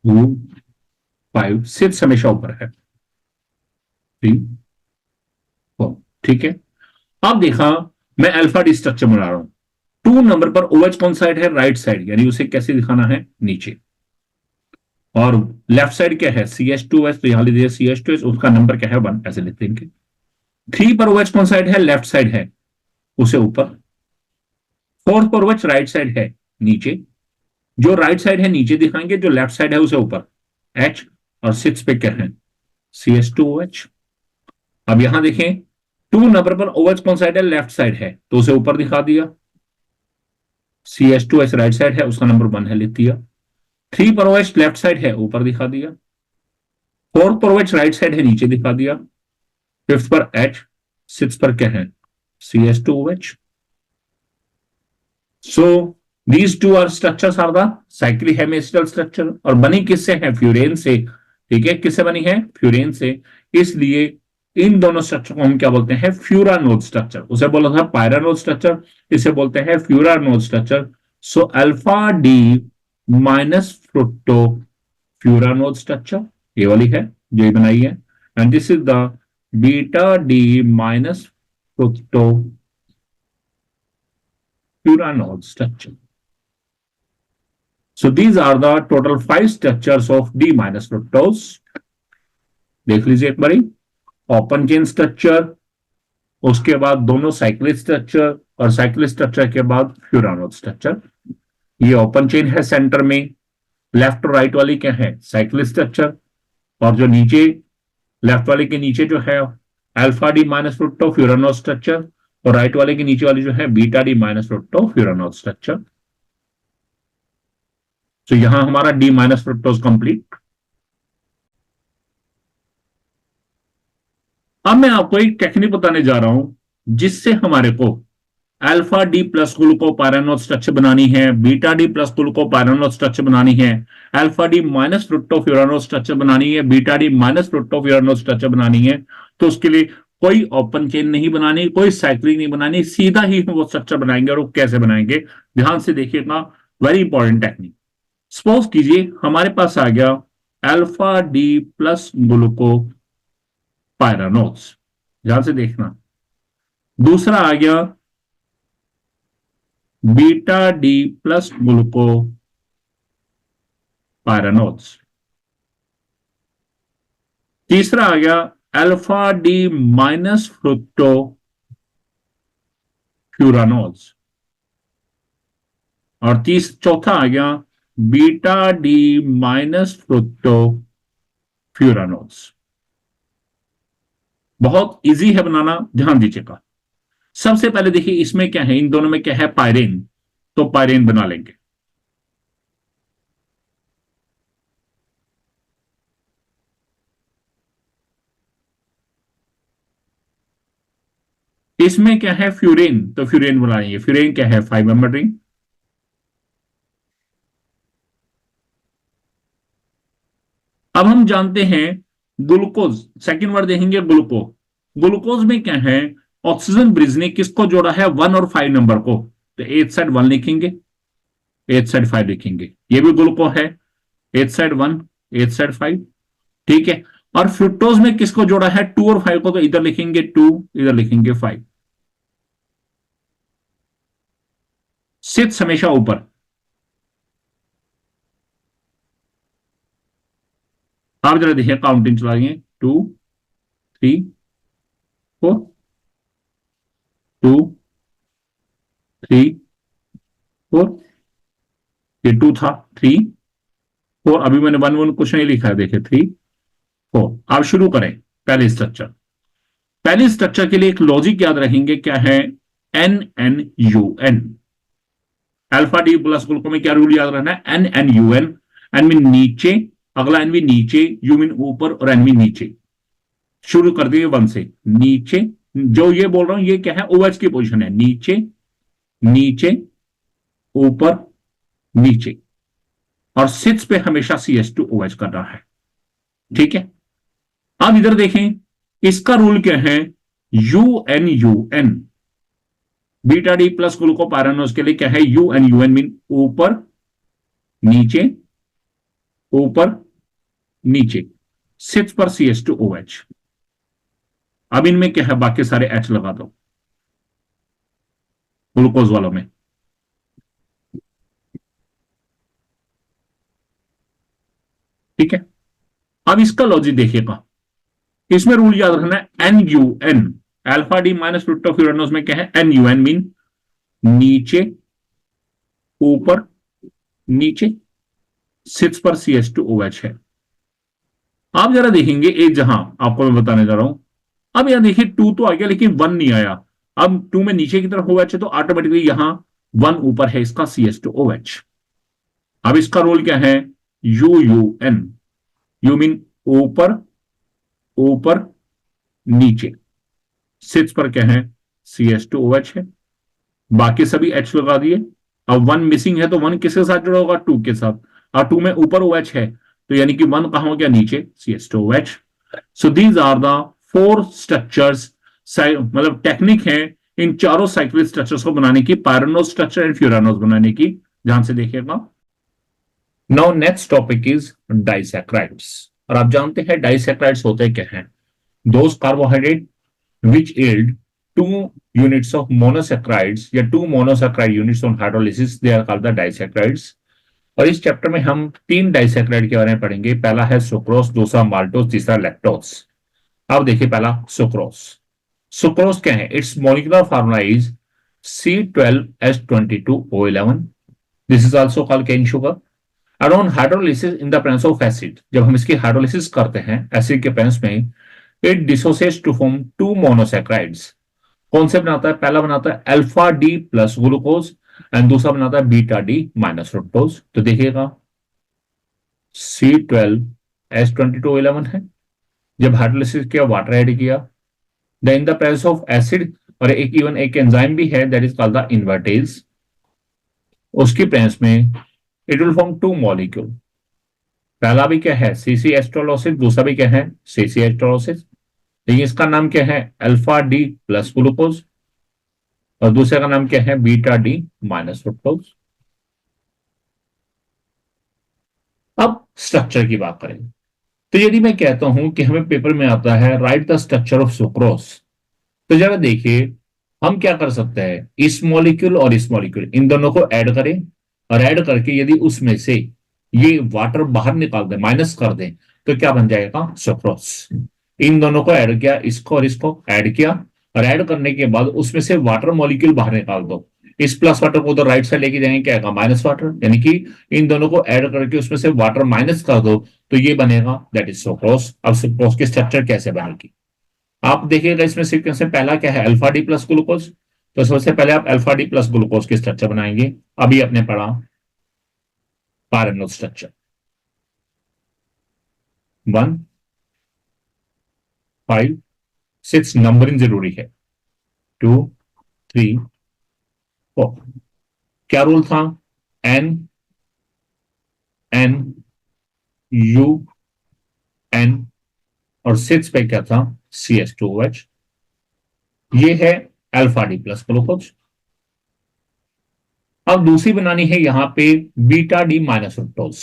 2, 5, 6 हमेशा ऊपर है, 3, 4। ठीक है, अब देखा, मैं अल्फा डी स्ट्रक्चर बना रहा हूं। 2 नंबर पर OH कौन साइड है, राइट साइड, यानी उसे कैसे दिखाना है, नीचे। और लेफ्ट साइड क्या है, CH2H, तो यहां लिख दिया CH2H, उसका नंबर क्या है, 1, ऐसे लिख देंगे। 3 पर OH कौन साइड है, लेफ्ट साइड है, उसे ऊपर। 4 पर OH राइट साइड है, नीचे। जो राइट साइड है नीचे दिखाएंगे, जो लेफ्ट साइड है उसे ऊपर, H। और 6 पे क्या है, CH2OH। अब यहां देखें, 2 नंबर पर OH कौन साइड है, लेफ्ट साइड है, तो उसे ऊपर दिखा दिया। CH2H राइट साइड है, उसका नंबर 1 है, लिख दिया। 3 पर OH लेफ्ट साइड है, ऊपर दिखा दिया। 4 पर OH राइट साइड है, नीचे दिखा दिया। 5th पर H, 6 पर क्या है, CH2OH। So these two are structures are the cyclic hemiacetal structure, और बनी किससे है, फ्यूरेन से। ठीक है, किससे बनी है, फ्यूरेन से। इसलिए इन दोनों स्ट्रक्चर को हम क्या बोलते हैं, फ्यूरानोड स्ट्रक्चर। उसे बोला था पायरानोड स्ट्रक्चर, इसे बोलते हैं furanose structure. So alpha D minus fructofuranose structure, ये वाली है जो ये बनाई है। And this is the beta D minus fructofuranose structure. So these are the total 5 structures of D minus fructose. देख लीजिए एक बारी, ओपन चेन स्ट्रक्चर, उसके बाद दोनों साइक्लिक स्ट्रक्चर, और साइक्लिक स्ट्रक्चर के बाद फ्यूरानोड स्ट्रक्चर। ये ओपन चेन है सेंटर में, लेफ्ट और राइट वाली क्या है, साइक्लिक स्ट्रक्चर। और जो नीचे, लेफ्ट वाले के नीचे जो है, alpha D minus fructofuranose structure, और राइट वाले के नीचे वाली जो है, beta D minus fructofuranose structure. तो यहां हमारा डी माइनस फ्रुक्टोज कंप्लीट। अब मैं आपको एक टेक्निक बताने जा रहा हूं, जिससे हमारे को अल्फा डी प्लस ग्लूकोपायरानोल स्ट्रक्चर बनानी है, बीटा डी प्लस ग्लूकोपायरानोल स्ट्रक्चर बनानी है, अल्फा डी माइनस फ्रुक्टोफ्यूरानोल स्ट्रक्चर बनानी है, बीटा डी माइनस फ्रुक्टोफ्यूरानोल स्ट्रक्चर बनानी है। तो उसके लिए कोई ओपन चेन नहीं बनानी, कोई साइक्लिंग नहीं बनानी, सीधा ही हम वो स्ट्रक्चर बनाएंगे। और वो कैसे बनाएंगे, ध्यान से देखिएगा, वेरी इंपॉर्टेंट टेक्निक। सपोज कीजिए हमारे पास आ गया अल्फा डी प्लस ग्लूकोपायरानोल्स, ध्यान से देखना। दूसरा आ गया बीटा डी प्लस ग्लूको पायरानोल्स। तीसरा आ गया अल्फा डी माइनस फ्रुक्टो फ्यूरानोल्स। और चौथा आ गया बीटा डी माइनस फ्रुक्टो फ्यूरानोल्स। बहुत इजी है बनाना, ध्यान दीजिएगा। सबसे पहले देखिए इसमें क्या है, इन दोनों में क्या है, पायरेन। तो पायरेन बना लेंगे। इसमें क्या है, फ्यूरेन, तो फ्यूरेन बनाएंगे। फ्यूरेन क्या है, 5 मेंबर रिंग। अब हम जानते हैं ग्लूकोज, सेकंड वर्ड देखेंगे ग्लूको। ग्लूकोज में क्या है, ऑक्सीजन ब्रिज ने किसको जोड़ा है, 1 और 5 नंबर को। तो एथ साइड 1 लिखेंगे, एथ साइड 5 लिखेंगे, ये भी ग्लूको है। एथ साइड 1, एथ साइड 5। ठीक है, और फ्रुक्टोज में किसको जोड़ा है, 2 और 5 को, तो इधर लिखेंगे 2, इधर लिखेंगे 5। 6 हमेशा ऊपर। आप जरा देखिए, काउंटिंग चलाइए, 2, 3, 4, 2, 3 4, ये 2 था, 3 4, अभी मैंने 1 1 कुछ नहीं लिखा है, देखिए 3 4। अब शुरू करें पहले स्ट्रक्चर। पहले स्ट्रक्चर के लिए एक लॉजिक याद रखेंगे, क्या है, N N U N. Alpha D plus gluco में क्या रूल याद रखना है, N N U N. N mean नीचे, अगला एन मीन नीचे, यू मीन ऊपर और एन मीन नीचे। शुरू कर दिए 1 से, नीचे, जो ये बोल रहा हूं ये क्या है, ओएच की पोजीशन है, नीचे नीचे ऊपर नीचे, और सिक्स पे हमेशा CH2OH करना है, ठीक है। अब इधर देखें, इसका रूल क्या है, UN beta D plus glucopyranose के लिए क्या है, UN मीन ऊपर नीचे ऊपर नीचे, सिक्स पर CH2OH। अब इनमें क्या है, बाकी सारे H लगा दो ग्लूकोज वालों में, ठीक है। अब इसका लॉजिक देखिएगा, इसमें रूल याद रखना है NUN। अल्फा डी माइनस फ्रुक्टोफ्यूरानोज में क्या है, NUN मीन नीचे ऊपर नीचे, सिक्स पर CH2OH है। आप जरा देखेंगे, एक जहां आपको मैं बताने जा रहा हूं, अब यहां देखिए 2 तो आ गया लेकिन 1 नहीं आया। अब 2 में नीचे की तरफ OH है तो ऑटोमेटिकली यहां 1 ऊपर है इसका CH2OH। अब इसका रोल क्या है, UUN, यू मीन ऊपर ऊपर नीचे, सिक्स पर क्या है, CH2OH है, बाकी सभी H लगा दिए। अब 1 मिसिंग है तो 1 किसके साथ जुड़ा होगा, 2 के साथ, और 2 में ऊपर OH है तो यानी कि 1 कहां हो गया, नीचे, CH2OH। So these are the 4 structures, मतलब टेक्निक है इन चारों साइक्लिक स्ट्रक्चर्स को बनाने की, पायरानोज स्ट्रक्चर एंड फ्यूरानोज बनाने की। ध्यान से देखिएगा। Now next topic is disaccharides. और आप जानते हैं डाइसैक्राइड्स होते क्या हैं, those carbohydrate which yield 2 units of monosaccharides या 2 monosaccharide units on hydrolysis, they are called the disaccharides। और इस चैप्टर में हम 3 डाइसैक्राइड के बारे में पढ़ेंगे। पहला है सुक्रोज, दूसरा माल्टोज, तीसरा लैक्टोज। अब देखिए पहला सुक्रोज। सुक्रोज क्या है, its molecular formula is C12H22O11। This is also called cane sugar. और on hydrolysis in the presence of acid, जब हम इसकी हाइड्रोलिसिस करते हैं एसिड के प्रेजेंस में, it dissociates to form 2 monosaccharides. कौन से बनाता है, पहला बनाता है alpha D plus glucose and दूसरा बनाता है बीटा डी माइनस फ्रुक्टोज। तो देखिएगा C12H22O11 है, जब हाइड्रोलिसिस किया वाटर ऐड किया, the in the presence of acid, और एक इवन एक एंजाइम भी है that is called the invertase, उसकी प्रेजेंस में इट विल फॉर्म 2 मॉलिक्यूल। पहला भी क्या है सीसी एस्ट्रोलोसिस, दूसरा भी क्या है सीसी एस्ट्रोलोसिस, लेकिन इसका नाम क्या है अल्फा डी प्लस ग्लूकोज, और दूसरे का नाम क्या है बीटा डी माइनस फ्रुक्टोज। अब स्ट्रक्चर की बात करें तो यदि मैं कहता हूं कि हमें पेपर में आता है right the structure of sucrose, तो जरा देखिए हम क्या कर सकते हैं, इस मॉलिक्यूल और इस मॉलिक्यूल इन दोनों को ऐड करें, और ऐड करके यदि उसमें से ये वाटर बाहर निकाल दें, माइनस कर दें, तो क्या बन जाएगा सुक्रोज। इन दोनों को ऐड किया, इसको और इसको ऐड किया, और ऐड करने के बाद उसमें से वाटर मॉलिक्यूल बाहर निकाल दो, इस प्लस वाटर को उधर राइट साइड लेके जाएंगे, क्या आएगा माइनस वाटर, यानी कि इन दोनों को ऐड करके उसमें से वाटर माइनस कर दो तो ये बनेगा दैट इज सुक्रोज। अब सुक्रोज की स्ट्रक्चर कैसे बनेगी आप देखिएगा, इसमें सीक्वेंस में पहला क्या है अल्फा डी प्लस ग्लूकोज, तो सबसे पहले आप अल्फा डी प्लस ग्लूकोज की स्ट्रक्चर बनाएंगे। अभी आपने पढ़ा पायरानोज स्ट्रक्चर, 1 5 6 नंबरिंग जरूरी है, 2 3 4। क्या रूल था, एन एन यू एन, और 6 पे क्या था CH2OH। ये है अल्फा डी प्लस ग्लूकोज। अब दूसरी बनानी है यहां पे बीटा डी माइनस फ्रुक्टोज।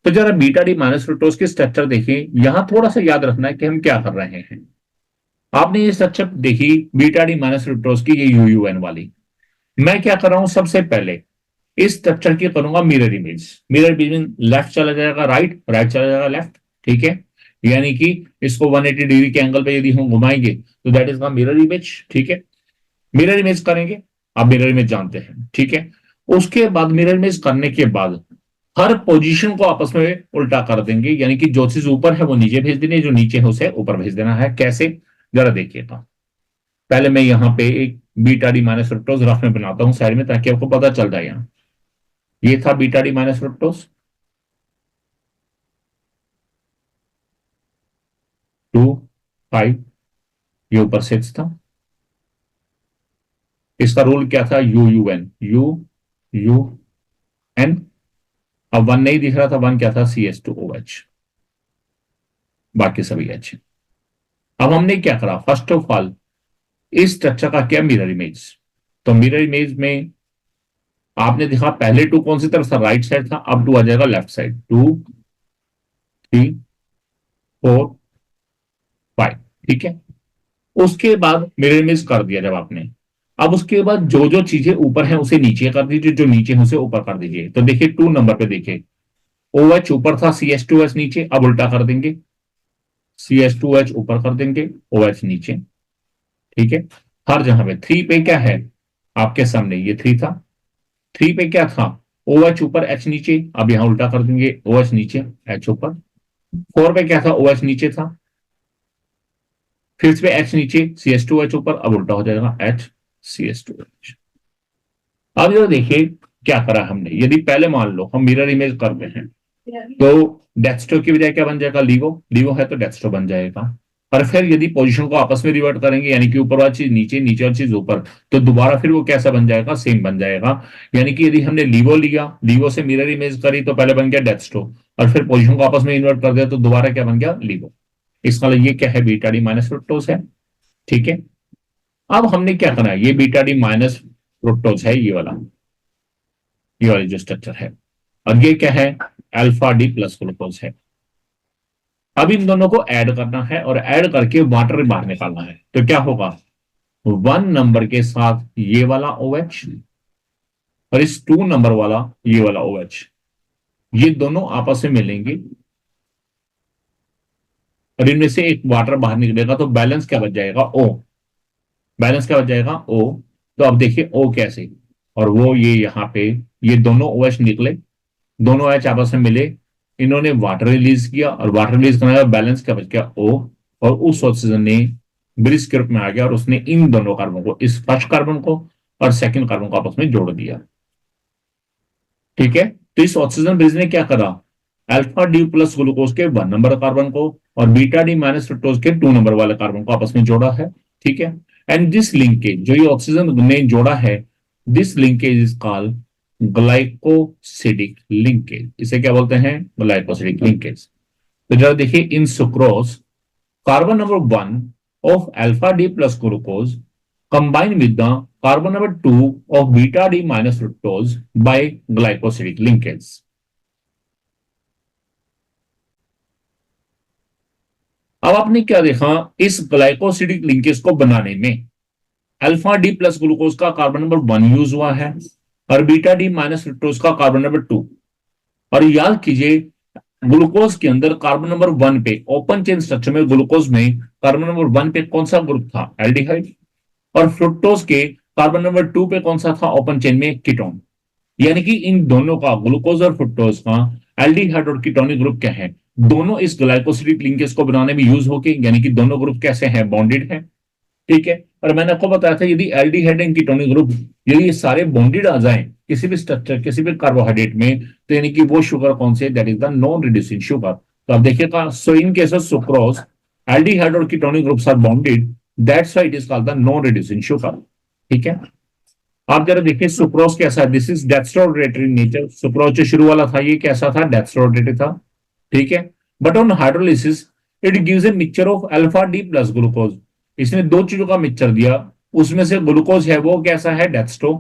तो जरा बीटा डी माइनस फ्रुक्टोज की स्ट्रक्चर देखिए, यहां थोड़ा सा याद रखना है कि हम क्या कर रहे हैं। आपने ये स्ट्रक्चर देखी बीटा डी माइनस फ्रुक्टोज की, ये UUN वाली। मैं क्या कर रहा हूं, सबसे पहले इस स्ट्रक्चर की करूंगा mirror image. Mirror image left चला जाएगा राइट, राइट चला जाएगा लेफ्ट, ठीक है। यानी कि इसको 180 डिग्री के एंगल पे यदि हम घुमाएंगे तो that is the mirror image, ठीक है। मिरर इमेज करेंगे आप मिरर इमेज जानते हैं, ठीक है। उसके बाद मिरर इमेज करने के बाद हर पोजीशन को आपस में उल्टा कर देंगे, यानी कि जो चीज ऊपर है वो नीचे भेज देनी है, जो नीचे है उसे ऊपर भेज देना है। कैसे, जरा देखिएगा। पहले मैं यहाँ पे एक beta D minus fructose rough में बनाता हूँ साइड में, ताकि आपको पता चल जाए। यहाँ ये था बीटा डी माइनस फ्रक्टोज 2 5, ये ऊपर 6 था। इसका रूल क्या था, U U N, U U N. अब वन नहीं दिख रहा था, वन क्या था, CH2OH, बाकी सभी H। अब हमने क्या करा, फर्स्ट ऑफ ऑल इस स्ट्रक्चर का क्या, मिरर इमेज। तो मिरर इमेज में आपने देखा पहले टू कौन सी तरफ था, राइट साइड था, अब टू आ जाएगा लेफ्ट साइड, 2 3 4 5, ठीक है। उसके बाद मिरर इमेज कर दिया जब आपने, अब उसके बाद जो जो चीजें ऊपर हैं उसे नीचे कर दीजिए, जो नीचे है उसे ऊपर कर दीजिए। तो देखिए 2 नंबर पे देखिए, OH ऊपर था, CH2H नीचे, अब उल्टा कर देंगे, CH2H ऊपर कर देंगे, OH नीचे, ठीक है। हर जगह पे 3 पे क्या है आपके सामने, ये 3 था, 3 पे क्या था, OH ऊपर H नीचे, अब यहां उल्टा कर देंगे, OH नीचे H ऊपर। 4 पे क्या था, OH नीचे था, 5th पे H नीचे, CH2H ऊपर, अब उल्टा हो जाएगा H CH2H। अब जरा देखिए क्या करा हमने, यदि पहले मान लो हम मिरर इमेज करते हैं, तो डेस्टो की बजाय क्या बन जाएगा, लीवो, लीवो है तो डेस्टो बन जाएगा। और फिर यदि पोजीशन को आपस में रिवर्ट करेंगे, यानी कि ऊपर वाली चीज नीचे, नीचे वाली चीज ऊपर, तो दोबारा फिर वो कैसा बन जाएगा, सेम बन जाएगा। यानी कि यदि हमने लीवो लिया, लीवो से मिरर इमेज करी, तो पहले बन गया डेस्टो, और फिर पोजीशन को आपस में इन्वर्ट कर दिया तो दोबारा क्या बन गया, लीवो। इसका मतलब ये क्या है, बीटा डी माइनस फ्रुक्टोज है, ठीक है। अब हमने क्या करना है, ये बीटा डी माइनस फ्रुक्टोज है, ये वाली जो स्ट्रक्चर है, और ये क्या है, अल्फा डी प्लस ग्लूकोज है। अब इन दोनों को ऐड करना है, और ऐड करके वाटर बाहर निकालना है। तो क्या होगा, 1 नंबर के साथ ये वाला OH, और इस 2 नंबर वाला ये वाला OH, ये दोनों आपस में मिलेंगे, और इनमें से एक वाटर बाहर निकलेगा, तो बैलेंस क्या बच जाएगा, O। बैलेंस क्या बच जाएगा, O। तो अब देखिए O कैसे, और वो ये यहाँ पे ये दोनों OH निकले, दोनों OH आपस में मिले, इन्होंने वाटर रिलीज किया, और वाटर रिलीज करने का बैलेंस क्या बच गया, O। और उस ऑक्सीजन ने ब्रिज के रूप में आ गया, और उसने इन दोनों कार्बन को, इस फर्स्ट कार्बन को और सेकंड कार्बन को आपस में जोड़ दिया, ठीक है। तो इस ऑक्सीजन ब्रिज ने क्या करा, अल्फा डी प्लस ग्लूकोज के 1 नंबर कार्बन को और बीटा डी माइनस फ्रुक्टोज के 2 नंबर वाले कार्बन को आपस में जोड़ा है, ठीक है। एंड दिस लिंकेज, जो ये ऑक्सीजन ने जोड़ा है, this linkage is called glycosidic linkage. इसे क्या बोलते हैं, ग्लाइकोसिडिक लिंकेज। तो जरा देखिए, in sucrose carbon number 1 of alpha D plus glucose combined with the carbon number 2 of beta D minus fructose by glycosidic linkage। अब आपने क्या देखा, इस ग्लाइकोसिडिक लिंकेज को बनाने में अल्फा डी प्लस ग्लूकोज का कार्बन नंबर 1 यूज हुआ है, और बीटा डी माइनस फ्रुक्टोज का कार्बन नंबर 2। और याद कीजिए, ग्लूकोज के अंदर कार्बन नंबर 1 पे ओपन चेन स्ट्रक्चर में, ग्लूकोज में कार्बन नंबर 1 पे कौन सा ग्रुप था, एल्डिहाइड, और फ्रुक्टोज के कार्बन नंबर 2 पे कौन सा था ओपन चेन में, कीटोन। यानी कि इन दोनों का, ग्लूकोज और फ्रुक्टोज का एल्डिहाइड और कीटोनिक ग्रुप क्या है, दोनों इस ग्लाइकोसिडिक लिंकेज को बनाने में यूज होके, यानी कि दोनों ग्रुप कैसे हैं, बॉन्डेड है, ठीक है। और मैंने आपको बताया था, यदि एल्डिहाइड एंड कीटोनिक ग्रुप, यदि ये सारे बॉन्डेड आ जाएं किसी भी स्ट्रक्चर, किसी भी कार्बोहाइड्रेट में, तो यानी कि वो शुगर कौन से, that is the non reducing sugar. तो आप देखिएगा, so in case of sucrose aldehyde और ketonic groups are bonded, that's why it is called the non reducing sugar, ठीक है। आप जरा देखिए सुक्रोज कैसा है, this is dextrorotatory nature. Sucrose जो शुरू वाला था ये कैसा था, डेक्स्ट्रोरोटेटरी था, ठीक है। But on hydrolysis it gives a mixture of alpha D plus glucose. इसने 2 चीजों का मिक्सचर दिया, उसमें से ग्लूकोज है वो कैसा है, dextro,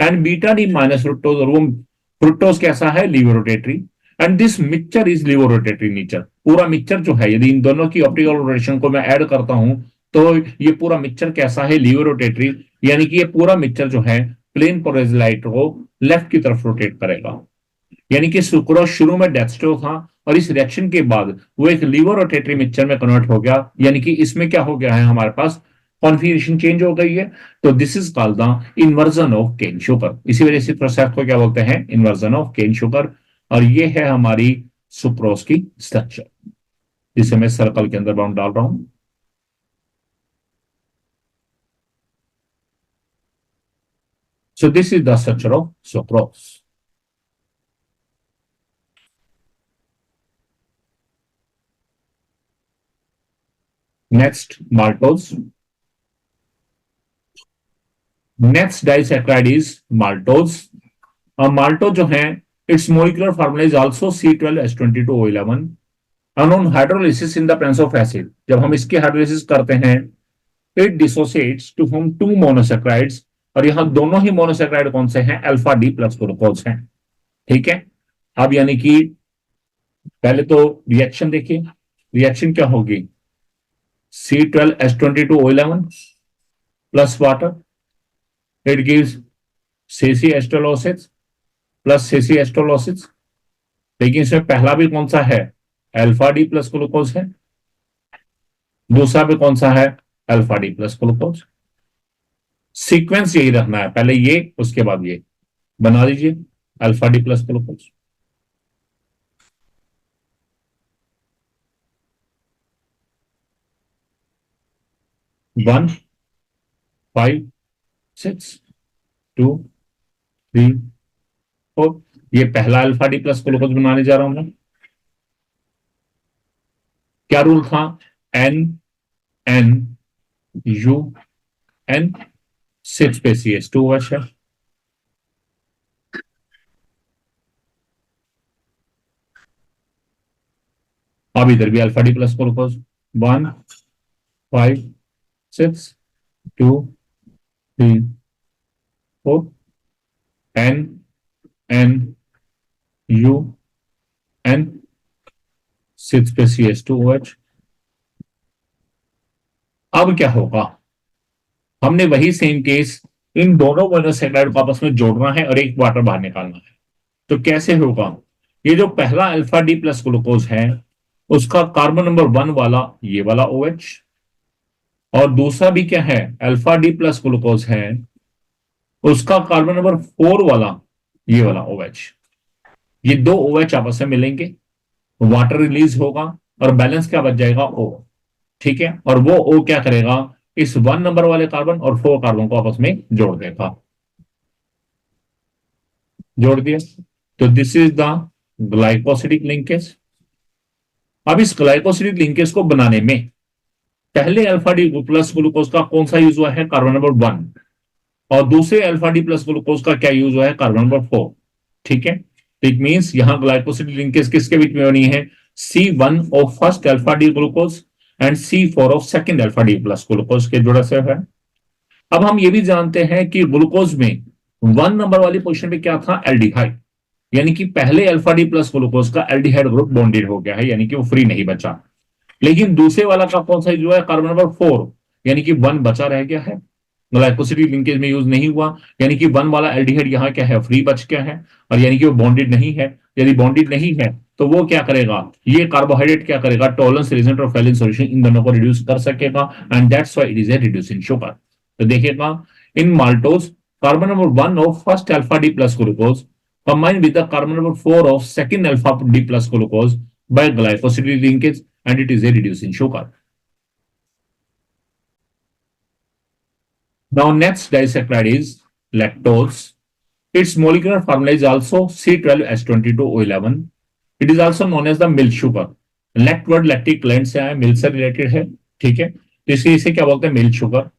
and beta D minus fructose, और वो फ्रुक्टोज कैसा है, laevorotatory, and this mixture is laevorotatory nature. पूरा मिक्सचर जो है, यदि इन दोनों की ऑप्टिकल रोटेशन को मैं ऐड करता हूं, तो ये पूरा मिक्सचर कैसा है, लीवोरोटेटरी। यानी कि ये पूरा मिक्सचर जो है प्लेन पोलराइज्ड लाइट को लेफ्ट की तरफ रोटेट करेगा। यानी कि सुक्रोज शुरू में डेक्स्ट्रो था, और इस रिएक्शन के बाद वो एक लीवोरोटेटरी मिक्सचर में कन्वर्ट हो गया। यानी कि इसमें क्या हो गया है हमारे पास, कॉन्फ़िगरेशन चेंज हो गई है, तो this is called the inversion of cane sugar. इसी वजह से प्रोसेस को क्या बोलते हैं, इन्वर्जन ऑफ केन शुगर। और ये है हमारी सुक्रोज की स्ट्रक्चर, जिसे मैं सर्कल के अंदर बाउंड डाल रहा हूं। सो this is the structure of sucrose. Next maltose. Next disaccharide is maltose. और माल्टोज जो है, it's molecular formula is also C12H22O11 and on hydrolysis in the presence of acid, जब हम इसकी हाइड्रोलिसिस करते हैं, it dissociates to form two monosaccharides. और यहां दोनों ही मोनोसेक्राइड कौन से हैं, अल्फा डी प्लस ग्लूकोज हैं। ठीक है, अब यानी कि पहले तो रिएक्शन देखिए, रिएक्शन क्या होगी, C12H22O11 plus water, it gives सीसी एस्टोलोसिस प्लस सीसी एस्टोलोसिस। लेकिन इसमें पहला भी कौन सा है, अल्फा डी प्लस ग्लूकोज है, दूसरा भी कौन सा है, alpha D plus glucose. Sequence यही रखना है, पहले ये उसके बाद ये बना दीजिए, alpha D plus glucose. One, 5, 6, 2, 3, 4। ये पहला अल्फा डी प्लस ग्लूकोज बनाने जा रहा हूं मैं। क्या रूल था, NNUN, 6 पे CH2OH है। अब इधर भी alpha D plus glucose, 1, 5, 6, 2, 3, 4, NNUN, 6 पे CH2OH। अब क्या होगा, हमने वही सेम केस, इन दोनों मोनोसेक्राइड को आपस में जोड़ना है और एक वाटर बाहर निकालना है। तो कैसे होगा, ये जो पहला अल्फा डी प्लस ग्लूकोज है, उसका कार्बन नंबर 1 वाला ये वाला OH, और दूसरा भी क्या है, अल्फा डी प्लस ग्लूकोज है, उसका कार्बन नंबर 4 वाला ये वाला OH। ये दो OH आपस में मिलेंगे, वाटर रिलीज होगा और बैलेंस क्या बच जाएगा, O। ठीक है, और वो O क्या करेगा, इस 1 नंबर वाले कार्बन और 4 कार्बन को आपस में जोड़ देगा। जोड़ दिया, तो this is the glycosidic linkage. अब इस ग्लाइकोसिडिक लिंकेज को बनाने में पहले अल्फा डी प्लस ग्लूकोज का कौन सा यूज हुआ है, कार्बन नंबर 1, और दूसरे अल्फा डी प्लस ग्लूकोज का क्या यूज हुआ है, कार्बन नंबर 4। ठीक है, इट मींस यहां ग्लाइकोसिडिक लिंकेज किसके बीच में बनी है, C1 of first alpha D glucose and C4 of second alpha D plus glucose के जुड़ा से है। अब हम ये भी जानते हैं कि ग्लूकोज में 1 नंबर वाली पोजीशन पे क्या था, एल्डिहाइड, यानी कि पहले अल्फा डी प्लस ग्लूकोज का एल्डिहाइड ग्रुप बॉन्डेड हो गया है, यानी कि वो फ्री नहीं बचा। लेकिन दूसरे वाला का कौन सा जो है, कार्बन नंबर 4, यानी कि 1 बचा रह गया है, ग्लाइकोसिडिक लिंकेज में यूज नहीं हुआ, यानी कि 1 वाला एल्डिहाइड यहाँ क्या है, फ्री बच गया है, और यानी कि वो बॉन्डेड नहीं है। यदि बॉन्डेड नहीं है तो वो क्या करेगा, ये कार्बोहाइड्रेट क्या करेगा, टॉलरेंस रिजल्ट और फेलिन सॉल्यूशन इन दोनों को रिड्यूस कर सकेगा, and that's why it is a reducing sugar. तो देखिएगा, in maltose carbon number 1 of first alpha D plus glucose combined with the carbon number 4 of second alpha D plus glucose by glycosidic linkage, and it is a reducing sugar. Now next disaccharide is lactose. Its molecular formula is also C12H22O11. It is also known as the milk sugar. Lact word lactic gland से आया, milk से related है। ठीक है, तो इसे क्या बोलते हैं, milk sugar.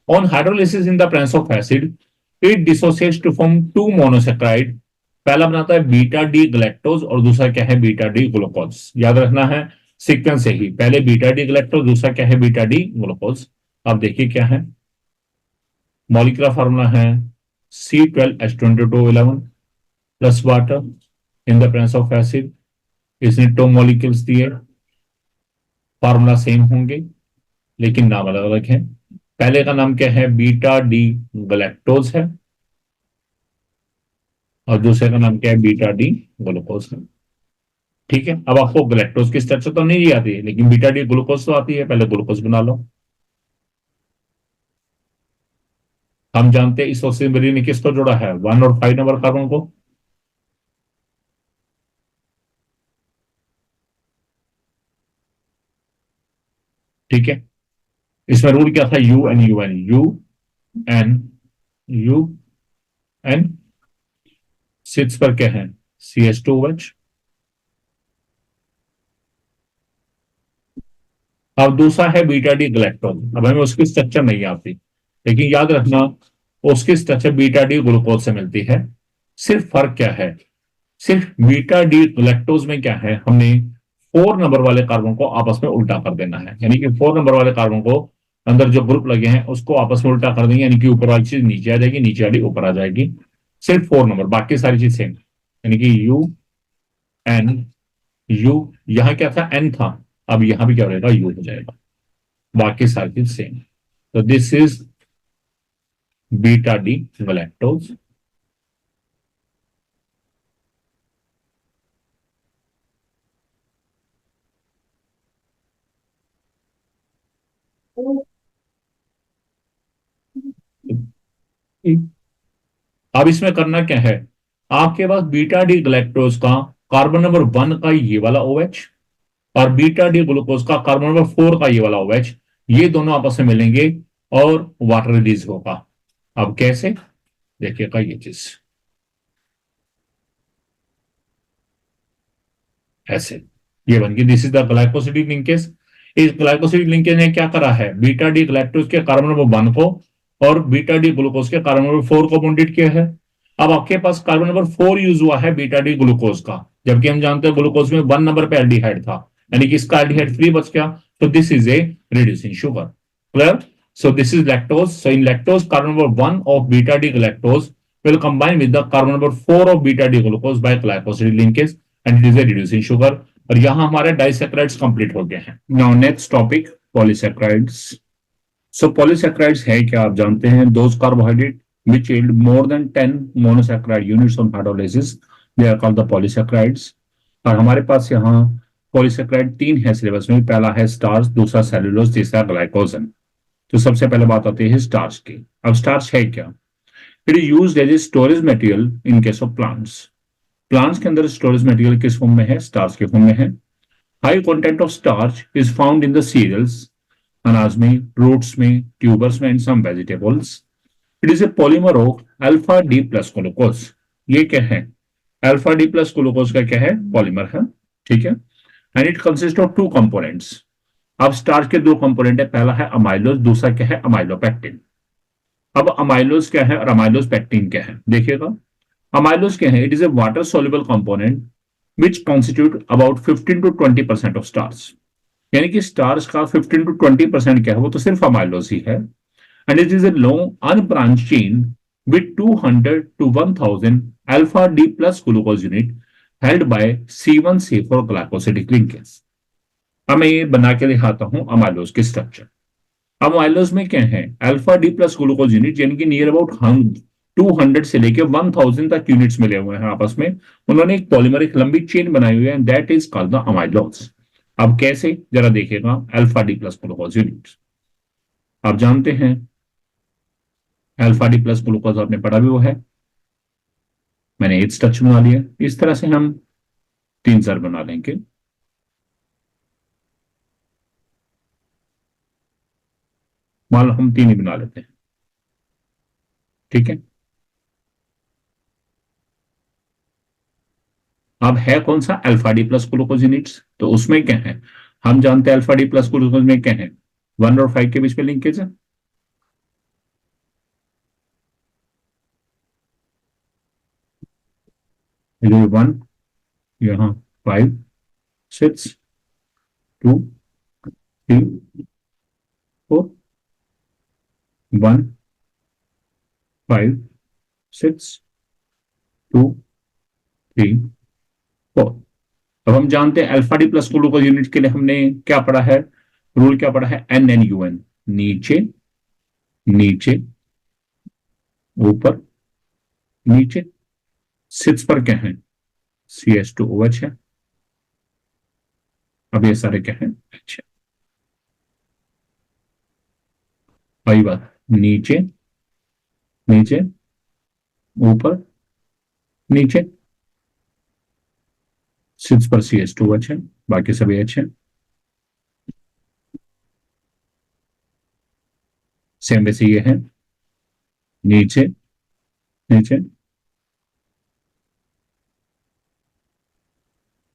On hydrolysis in the presence of acid, it dissociates to form 2 monosaccharide. पहला बनाता है बीटा डी गलैक्टोज और दूसरा क्या है, बीटा डी ग्लूकोज। याद रखना है सीक्वेंस से ही, पहले बीटा डी गलैक्टोज, दूसरा क्या है, बीटा डी ग्लूकोज। अब देखिए क्या है, मॉलिक्यूलर फार्मूला है C12H22O11 plus water in the presence of acid. इसने 2 मॉलिक्यूल्स दिए, फार्मूला सेम होंगे लेकिन नाम अलग अलग है। पहले का नाम क्या है, बीटा डी गलैक्टोज है, और दूसरे का नाम क्या है, बीटा डी ग्लूकोज है। ठीक है, अब आपको गलैक्टोज की स्ट्रक्चर तो नहीं आती है, लेकिन बीटा डी ग्लूकोज तो आती है, पहले ग्लूकोज बना लो। हम जानते हैं इस ऑक्सीजन ने किसको जोड़ा है, 1 और 5 नंबर कार्बन को। ठीक है, इसमें रूल क्या था, U N U N, U N U N, six पर क्या है, CH2OH। अब दूसरा है बीटा डी ग्लैक्टोज। अब हमें उसकी स्ट्रक्चर नहीं आती, लेकिन याद रखना उसकी स्ट्रक्चर बीटा डी ग्लूकोज से मिलती है। सिर्फ फर्क क्या है, सिर्फ बीटा डी ग्लैक्टोज में क्या है, हमने 4 नंबर वाले कार्बन को आपस में उल्टा कर देना है, यानी कि 4 नंबर वाले कार्बन को अंदर जो ग्रुप लगे हैं उसको आपस में उल्टा कर देंगे, यानी कि ऊपर वाली चीज नीचे आ जाएगी, नीचे वाली ऊपर आ जाएगी। सिर्फ 4 नंबर, बाकी सारी चीज सेम, यानी कि यू एन यू, यहाँ क्या था, एन था, अब यहाँ भी क्या हो जाएगा, यू हो जाएगा, बाकी सारी चीज सेम। तो this is beta D galactose। अब इसमें करना क्या है, आपके पास बीटा डी ग्लैक्टोज का कार्बन नंबर 1 का ये वाला OH और बीटा डी ग्लूकोज का कार्बन नंबर 4 का ये वाला OH, ये दोनों आपस में मिलेंगे और वाटर रिलीज होगा। अब कैसे, देखिएगा ये चीज ऐसे, ये बन गई, this is the glycosidic linkage. इस ग्लाइकोसिडिक लिंकेज ने क्या करा है, बीटा डी ग्लैक्टोज के कार्बन नंबर 1 को और बीटा डी ग्लूकोज के कार्बन नंबर 4 को बॉन्डेड किया है। अब आपके पास कार्बन नंबर 4 यूज हुआ है बीटा डी ग्लूकोज का, जबकि हम जानते हैं ग्लूकोज में 1 नंबर पे एल्डिहाइड था, यानी कि इसका एल्डिहाइड 3 बच गया। तो this is a reducing sugar. Clear? So this is lactose. So in lactose carbon number 1 of beta D galactose will combine with the carbon number 4 of beta D glucose by glycosidic linkage and it is a reducing sugar। और यहां हमारे disaccharides complete हो गए हैं। Now next topic, polysaccharides. So polysaccharides है क्या, आप जानते हैं, those carbohydrate which yield more than 10 monosaccharide units on hydrolysis, they are called the polysaccharides। और हमारे पास यहाँ पॉलीसेक्राइड 3 है सिलेबस में, पहला है स्टार्च, दूसरा सेलुलोज, तीसरा ग्लाइकोजन। तो सबसे पहले बात आती है स्टार्च की। अब स्टार्च है क्या, it is used as a storage material in case of plants. Plants के अंदर स्टोरेज मटेरियल किस फॉर्म में है, स्टार्च के फॉर्म में है। High content of starch is found in the cereals, अनाज में, रूट्स में, ट्यूबर्स में and some vegetables. It is a polymer of alpha D plus glucose. ये क्या है, अल्फा डी प्लस ग्लूकोज का क्या है, पॉलीमर है। ठीक है, and it consist of 2 components. अब स्टार्च के 2 कंपोनेंट है, पहला है अमाइलोज, दूसरा क्या है, अमाइलोपेक्टिन। अब अमाइलोज क्या है और अमाइलोज पेक्टिन क्या है, देखिएगा। अमाइलोज क्या है, it is A water soluble component which constitute about 15 to 20% of starch। यानी कि स्टार्च का 15 to 20% क्या है, वो तो सिर्फ अमाइलोज ही है। And it is a long unbranched chain with 200 to 1000 alpha D plus glucose unit held by C1C4 glycosidic linkage. अब मैं ये बना के दिखाता हूं अमाइलोज की स्ट्रक्चर। अब अमाइलोज में क्या है, alpha D plus glucose unit, यानी कि नियर अबाउट 200 से लेके 1000 तक यूनिट्स मिले हुए हैं आपस में। उन्होंने एक पॉलीमर, एक लंबी चेन बनाई हुई है, that is called the amylose. अब कैसे, जरा देखिएगा, alpha D plus glucose unit आप जानते हैं, अल्फा डी प्लस ग्लूकोज आपने पढ़ा भी वो है, मैंने एक स्ट्रक्चर बना लिया। इस तरह से हम 3 बना लेंगे। मान लो हम 3 ही बना लेते हैं, ठीक है। अब है कौन सा, alpha D plus glucose units, तो उसमें क्या है, हम जानते हैं अल्फा डी प्लस ग्लूकोज में क्या है, 1 और 5 के बीच में लिंकेज है। ये 1, यहाँ 5, 6, 2, 3, 4, 1, 5, 6, 2, 3, 4। अब हम जानते हैं alpha D plus glucose unit के लिए हमने क्या पढ़ा है, रूल क्या पढ़ा है, NNUN, नीचे नीचे ऊपर नीचे। 6 पर क्या है, CH2OH है। अब ये सारे क्या है, अच्छा, वही बात, नीचे नीचे, ऊपर, नीचे। 6 पर CH2H है, बाकी सभी H है। सेम वैसे ये है, नीचे, नीचे।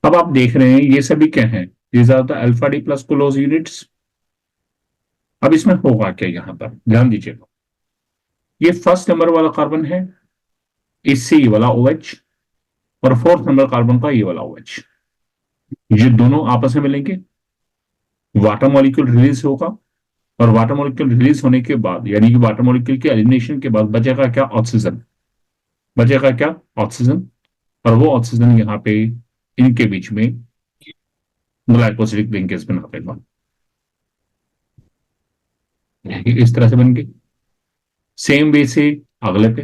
अब आप देख रहे हैं ये सभी क्या है, these are the alpha D plus glucose units. अब इसमें होगा क्या, यहां पर ध्यान दीजिएगा, ये फर्स्ट नंबर वाला कार्बन है, इससे ये वाला OH, और फोर्थ नंबर कार्बन का ये वाला OH, ये दोनों आपस में मिलेंगे, वाटर मॉलिक्यूल रिलीज होगा, और वाटर मॉलिक्यूल रिलीज होने के बाद, यानी कि वाटर मॉलिक्यूल के एलिमिनेशन के बाद बचेगा क्या, ऑक्सीजन। बचेगा क्या, ऑक्सीजन। और वो ऑक्सीजन यहाँ पे इनके बीच में ग्लाइकोसिलिक लिंकेज बना देगा, इस तरह से बन गई। सेम वे से अगले पे,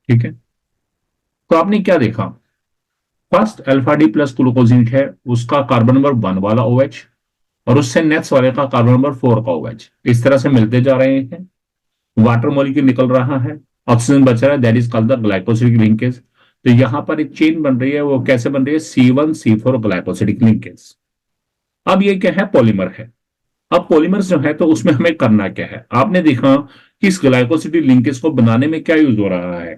ठीक है। तो आपने क्या देखा, फर्स्ट अल्फा डी प्लस ग्लूकोजिन है, उसका कार्बन नंबर 1 वाला OH, और उससे नेक्स्ट वाले का कार्बन नंबर 4 का OH, इस तरह से मिलते जा रहे हैं, वाटर मॉलिक्यूल निकल रहा है, ऑक्सीजन बच रहा है, that is called the glycosidic linkage. तो यहां पर एक चेन बन रही है, वो कैसे बन रही है, C1C4 ग्लाइकोसिलिक लिंकेज। अब ये क्या है, पॉलीमर है। अब पॉलीमर्स जो है तो उसमें हमें करना क्या है, आपने देखा कि इस ग्लाइकोसिलिक लिंकेज को बनाने में क्या यूज हो रहा है,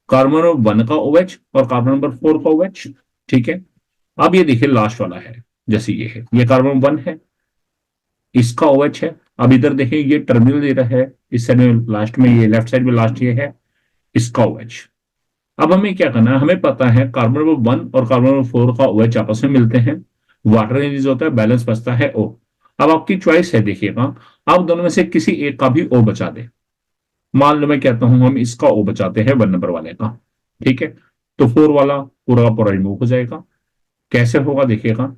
कार्बन नंबर 1 का OH और कार्बन नंबर 4 का OH, ठीक है। अब ये देखिए लास्ट वाला है, जैसे ये है, ये कार्बन 1 है, इसका OH है। अब इधर देखिए ये टर्मिनल दे रहा है, इस साइड में लास्ट में, ये लेफ्ट साइड में लास्ट ये है, इसका OH। अब हमें क्या करना है, हमें पता है कार्बन नंबर 1 और कार्बन नंबर 4 का OH आपस में मिलते हैं, वाटर रिलीज होता है, बैलेंस बचता है O। अब आपकी चॉइस है, देखिएगा, आप दोनों में से किसी एक का भी O बचा दे। मान लो मैं कहता हूं हम इसका O बचाते हैं 1 नंबर वाले का, ठीक है। तो 4 वाला पूरा का पूरा रिमूव हो जाएगा। कैसे होगा देखिएगा,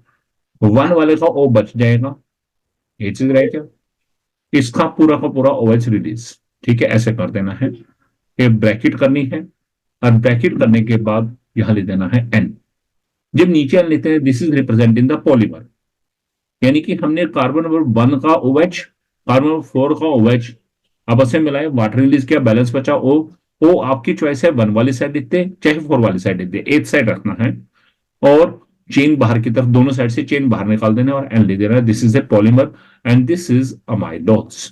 1 वाले का O बच जाएगा, ये चीज रहेगा, इसका पूरा का पूरा OH रिलीज, ठीक है। ऐसे कर देना है, ये ब्रैकेट करनी है, और ब्रैकेट करने के बाद यहां ले देना है N। जब नीचे N लेते हैं, this is represent in the polymer, यानी कि हमने कार्बन नंबर 1 का OH, कार्बन नंबर 4 का OH आपस में मिलाए, वाटर रिलीज किया, बैलेंस बचा O आपकी चॉइस है, 1 वाली साइड लिखते चाहे 4 वाली साइड लिखते, एक साइड रखना है, और चेन बाहर की तरफ, दोनों साइड से चेन बाहर निकाल देना और एन ले देना है, this is a polymer and this is amylose,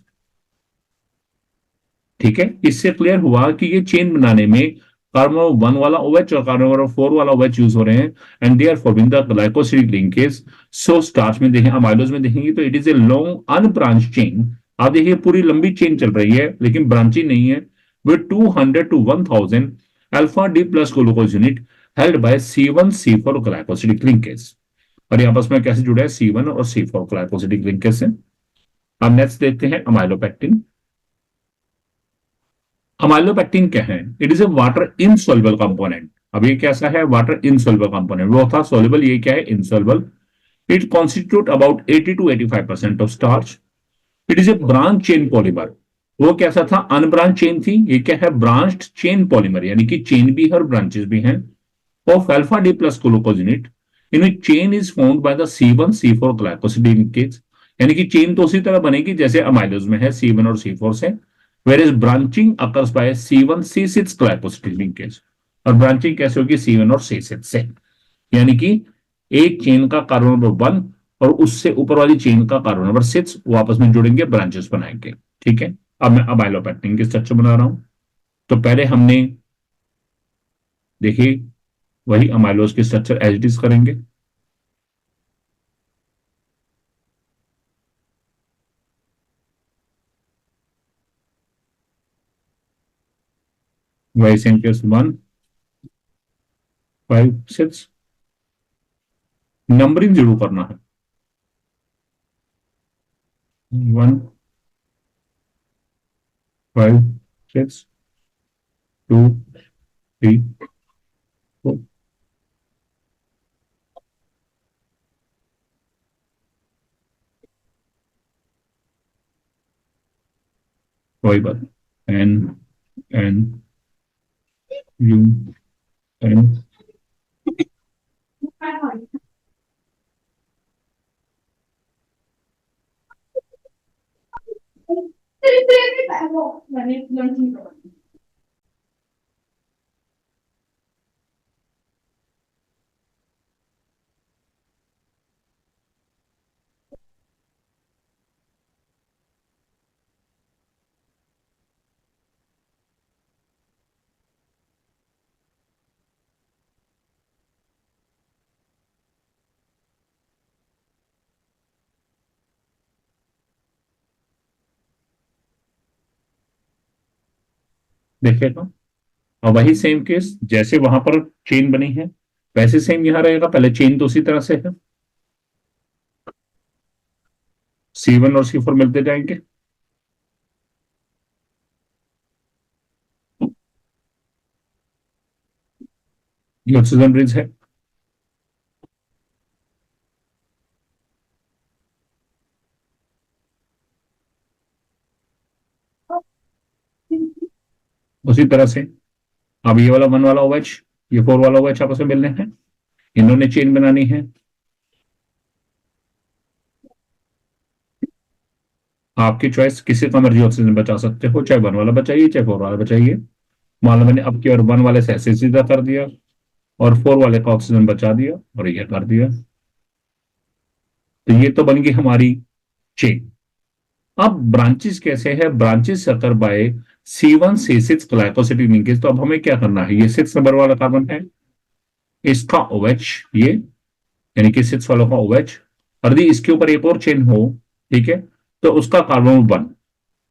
ठीक है। इससे क्लियर हुआ कि ये चेन बनाने में कार्बन 1 वाला OH और कार्बन 4 वाला OH यूज हो रहे हैं, and they are forming the glycosidic linkage. So starch में देखें, अमाइलोज में देखेंगे तो it is a long unbranched chain. आप देखिए पूरी लंबी चेन चल रही है, लेकिन ब्रांचिंग नहीं है, with 200 to 1000 alpha D plus glucose unit held by C1C4 glycosidic linkage. और ये आपस में कैसे जुड़े हैं, C1 और C4 ग्लाइकोसिलिक लिंकेज से। अब नेक्स्ट देखते हैं अमाइलोपेक्टिन। अमाइलोपेक्टिन क्या है, it is A water insoluble component. अब ये कैसा है, वाटर इनसॉल्युबल कंपोनेंट, वो था सॉल्युबल, ये क्या है, insoluble. It constitute about 80 to 85% of starch. It is A branch chain polymer. वो कैसा था, अनब्रांच चेन थी, ये क्या है, ब्रांच्ड चेन पॉलीमर, यानी कि चेन भी है और ब्रांचेस भी हैं, of alpha D plus glucose unit, in chain is found by the C1C4 glycosidic linkage. यानी कि चेन तो उसी तरह बनेगी जैसे अमाइलोज में है, C1 और C4 से, whereas branching occurs by C1C6 glycosidic linkage। और ब्रांचिंग कैसे होगी, C1 और C6 से, यानी कि एक चेन का कार्बन नंबर 1 और उससे ऊपर वाली चेन का कार्बन नंबर 6 वो आपस में जुड़ेंगे, ब्रांचेस बनाएंगे, ठीक है। अब मैं अमाइलोपेक्टिन की स्ट्रक्चर बना रहा हूं। तो पहले हमने देखिए वही अमाइलोज की स्ट्रक्चर एज इट इज करेंगे। वही सेम केस 1 5 6, नंबरिंग जरूर करना है, 1 5 6 2 3 4। वही बात, एन एन यू एन देखिएगा, और वही सेम केस जैसे वहां पर चेन बनी है वैसे सेम यहां रहेगा। पहले चेन तो उसी तरह से है, C1 और C4 मिलते जाएंगे। ये ऑक्सीजन ब्रिज है। उसी तरह से अब ये वाला 1 वाला OH, ये 4 वाला OH आपस में मिलने हैं, इन्होंने चेन बनानी है। आपकी चॉइस, किसी का मर्जी ऑक्सीजन बचा सकते हो, चाहे 1 वाला बचाइए चाहे 4 वाला बचाइए। मान लो मैंने अब की और 1 वाले से ऐसे सीधा कर दिया और 4 वाले का ऑक्सीजन बचा दिया और ये कर दिया, तो ये तो बन गई हमारी चेन। अब ब्रांचेस कैसे है? Branches occur by C1C6 glycosidic linkage. तो अब हमें क्या करना है, ये 6 नंबर वाला कार्बन है, इसका OH, ये यानी कि 6 वालों का OH, और यदि इसके ऊपर एक और चेन हो, ठीक है, तो उसका कार्बन 1,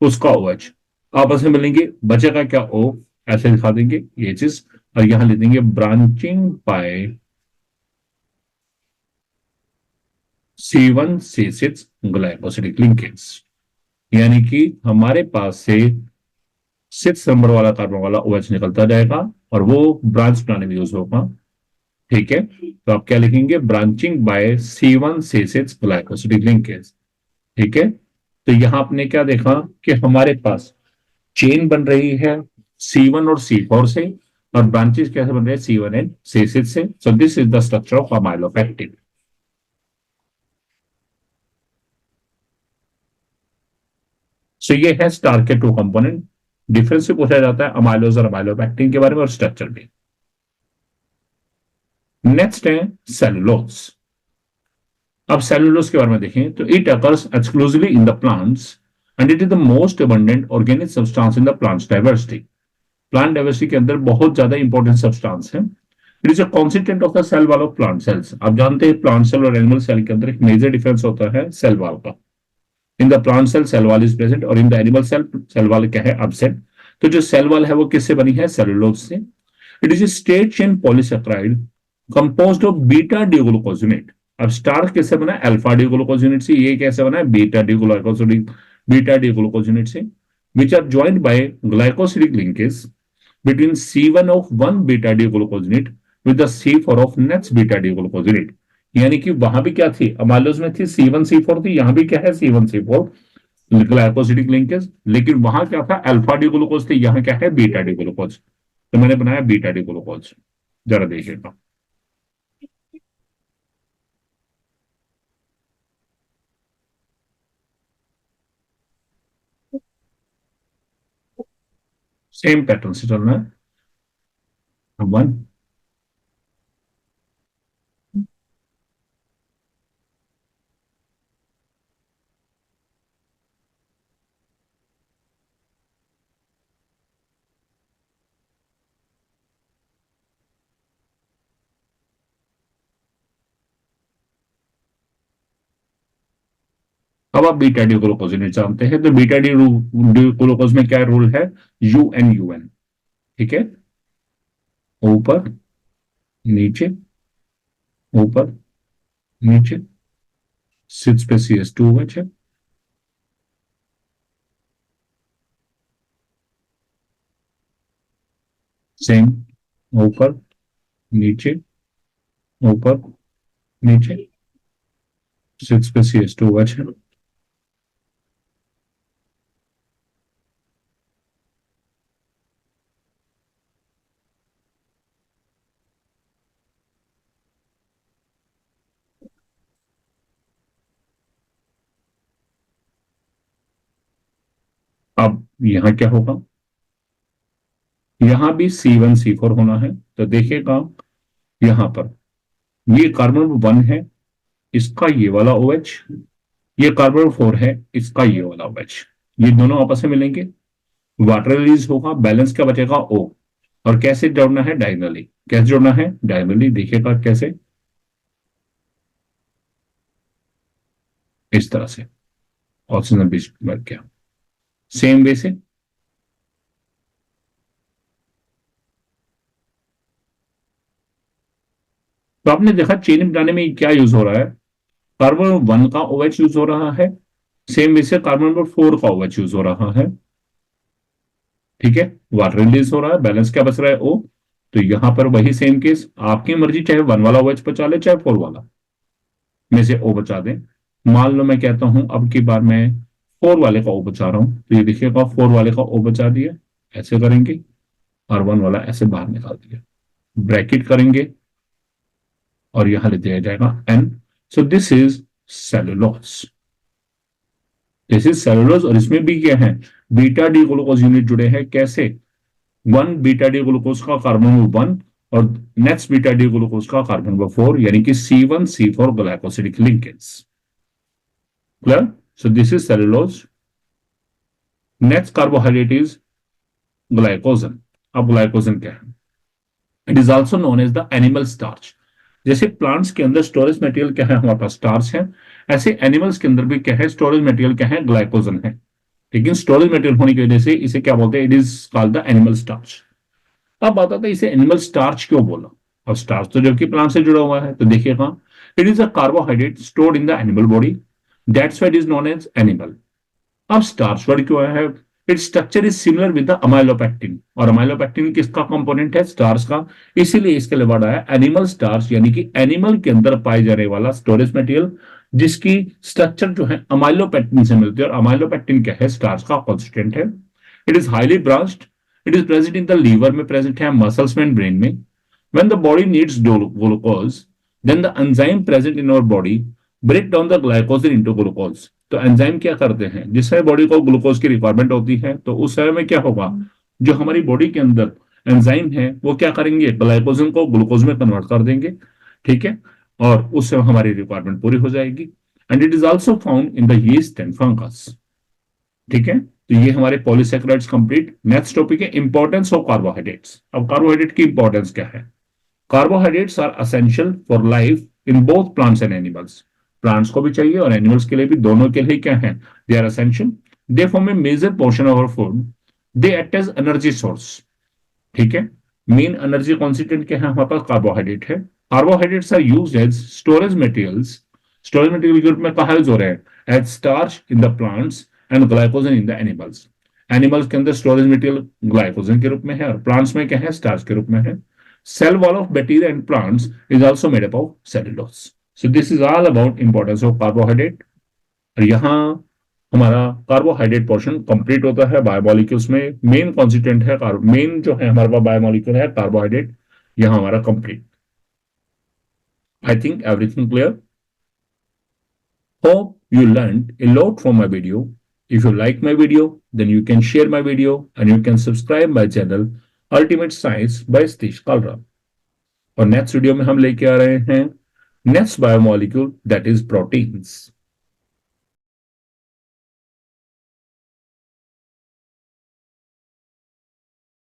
उसका OH आपस में मिलेंगे, बचेगा क्या? O। ऐसे दिखा देंगे ये चीज, और यहां लिख देंगे branching by C1C6 glycosidic linkage. यानी कि हमारे पास से 6 नंबर वाला कार्बन वाला OH निकलता जाएगा और वो ब्रांच बनाने में यूज होगा। ठीक है, तो आप क्या लिखेंगे? Branching by C1C6 glycosidic linkage. ठीक है, तो यहां आपने क्या देखा कि हमारे पास चेन बन रही है C1 और C4 से, और ब्रांचेस कैसे बन रहे हैं? C1 एंड C6 से। So this is the structure of amylopectin. So ये है स्टार के 2 कंपोनेंट। डिफरेंस से पूछा जाता है अमाइलोज और अमाइलोपेक्टिन के बारे में और स्ट्रक्चर भी। नेक्स्ट है सेलुलोज। अब सेलुलोज के बारे में देखें तो it occurs exclusively in the plants and it is the most abundant organic substance in the plants diversity. Plant diversity के अंदर बहुत ज्यादा इंपॉर्टेंट सब्सटेंस है। It is a constituent of the cell wall of plant cells. आप जानते हैं plant cell और animal cell के अंदर एक मेजर डिफरेंस होता है सेल वॉल का। In the plant cell cell wall is present, और in the animal cell cell wall क्या है? एब्सेंट। तो जो सेल वॉल है वो किससे बनी है? सेलुलोज से। It is straight chain polysaccharide composed of beta डिग्लूकोजिनेट। अब स्टार्च कैसे बना है? अल्फा डिग्लूकोजिनेट से। ये कैसे बना है? बीटा डिग्लूकोजिनेट, बीटा डिग्लूकोजिनेट से, which are joined by glycosidic linkage between C1 of one beta डिग्लूकोजिनेट with the C4 of next beta डिग्लूकोजिनेट। यानी कि वहां भी क्या थी? अमाइलोज में थी C1C4 थी, यहां भी क्या है? C1C4 glycosidic linkage. लेकिन वहां क्या था? अल्फा डी ग्लूकोज थी, यहां क्या है? Beta D glucose. तो मैंने बनाया बीटा डी ग्लूकोज। जरा देखिएगा, सेम पैटर्न से चलना है। 1, अब आप बीटा डी ग्लूकोज नहीं जानते हैं, तो बीटा डी ग्लूकोज में क्या रूल है? UN। ठीक है, ऊपर नीचे, ऊपर नीचे, 6 पे CH2OH है। सेम, ऊपर नीचे, ऊपर नीचे, 6 पे CH2OH है। अब यहां क्या होगा, यहां भी C1C4 होना है। तो देखिएगा यहां पर ये कार्बन 1 है, इसका ये वाला OH, ये कार्बन 4 है, इसका ये वाला OH, ये दोनों आपस में मिलेंगे, वाटर रिलीज होगा, बैलेंस क्या बचेगा O। और कैसे जोड़ना है, डायगनली। कैसे जोड़ना है, डायगनली। देखिएगा कैसे, इस तरह से ऑक्सीजन बीच में गया, सेम वे से। तो आपने देखा चेन बनाने में क्या यूज हो रहा है, कार्बन 1 का OH यूज हो रहा है, सेम वे से कार्बन नंबर 4 का OH यूज हो रहा है। ठीक है, वाटर रिलीज हो रहा है, बैलेंस क्या बच रहा है O। तो यहां पर वही सेम केस, आपकी मर्जी, चाहे 1 वाला OH बचा ले, चाहे 4 वाला में से O बचा दें। मान लो मैं कहता हूं अब की बार मैं 4 वाले का O बचा रहा हूं, तो ये देखिएगा 4 वाले का O बचा दिया, ऐसे करेंगे, और 1 वाला ऐसे बाहर निकाल दिया, ब्रैकेट करेंगे, और यहां ले दिया जाएगा N। So this is cellulose, this is cellulose. और इसमें भी क्या है, बीटा डी ग्लूकोज यूनिट जुड़े हैं। कैसे, 1 बीटा डी ग्लूकोज का कार्बन 1 और नेक्स्ट बीटा डी ग्लूकोज का कार्बन 4, यानी कि C1C4 glycosidic linkage. Clear. So this is cellulose. Next carbohydrate is glycogen. अब ग्लाइकोजन क्या है, it is also known as the animal starch. जैसे प्लांट्स के अंदर स्टोरेज मटेरियल क्या है, हमारे पास स्टार्च है, ऐसे एनिमल्स के अंदर भी क्या है, स्टोरेज मटेरियल क्या है, ग्लाइकोजन है। लेकिन स्टोरेज मटेरियल होने की वजह से इसे क्या बोलते हैं, it is called the animal starch. अब आता था इसे एनिमल स्टार्च क्यों बोला, और स्टार्च तो जबकि प्लांट से जुड़ा हुआ है। तो देखिएगा, it is a carbohydrate stored in the animal body, that's why it is known as animal. अब स्टार्च वर्ड क्यों आया है, its structure is similar with the amylopectin, और अमाइलोपेक्टिन किसका कंपोनेंट है, स्टार्च का, इसीलिए इसके लिए वर्ड आया एनिमल स्टार्च, यानी कि एनिमल के अंदर पाए जाने वाला स्टोरेज मटेरियल जिसकी स्ट्रक्चर जो है अमाइलोपेक्टिन से मिलती है। और अमाइलोपेक्टिन क्या है, स्टार्च का कॉन्स्टिट्यूएंट है। It is highly branched, it is present in the liver में प्रेजेंट है, मसल्स में, ब्रेन में। When the body needs glucose, then the enzyme present in our body break down the glycogen into glucose. तो enzyme क्या करते हैं, जिस समय बॉडी को ग्लूकोज की रिक्वायरमेंट होती है, तो उस समय में क्या होगा, जो हमारी बॉडी के अंदर एंजाइम है वो क्या करेंगे, ग्लाइकोजन को ग्लूकोज में कन्वर्ट कर देंगे। ठीक है, और उस समय हमारी रिक्वायरमेंट पूरी हो जाएगी। And it is also found in the yeast and fungus. ठीक है, तो ये हमारे पॉलीसेकेराइड्स कंप्लीट। नेक्स्ट टॉपिक है इंपॉर्टेंस ऑफ कार्बोहाइड्रेट्स। अब कार्बोहाइड्रेट की इंपॉर्टेंस क्या है, carbohydrates are essential for life in both plants and animals. Plants को भी चाहिए और एनिमल्स के लिए भी, दोनों के लिए क्या है, they are essential. They form a major portion of our food, they act as energy source. ठीक है, मेन एनर्जी कॉन्स्टिट्यूएंट क्या है हमारे पास, कार्बोहाइड्रेट है। Carbohydrates are used as storage materials, storage material के रूप में कहा यूज हो रहे हैं, as starch in the plants and glycogen in the animals. Animals के अंदर स्टोरेज मटेरियल ग्लाइकोजन के रूप में है, और प्लांट्स में क्या है, स्टार्च के रूप में है। Cell wall of bacteria and plants is also made up of cellulose. So this is all about importance of carbohydrate. और यहाँ हमारा कार्बोहाइड्रेट पोर्शन कंप्लीट होता है बायोमोलिक्यूल्स में। मेन कॉन्स्टिट्यूएंट है, मेन जो है हमारे पास बायोमोलिक्यूल है कार्बोहाइड्रेट, यहाँ हमारा complete. I think everything clear. Hope you learned a lot from my video. If you like my video, then you can share my video and you can subscribe my channel Ultimate Science by Satish Kalra. और next video में हम लेके आ रहे हैं next biomolecule, that is proteins.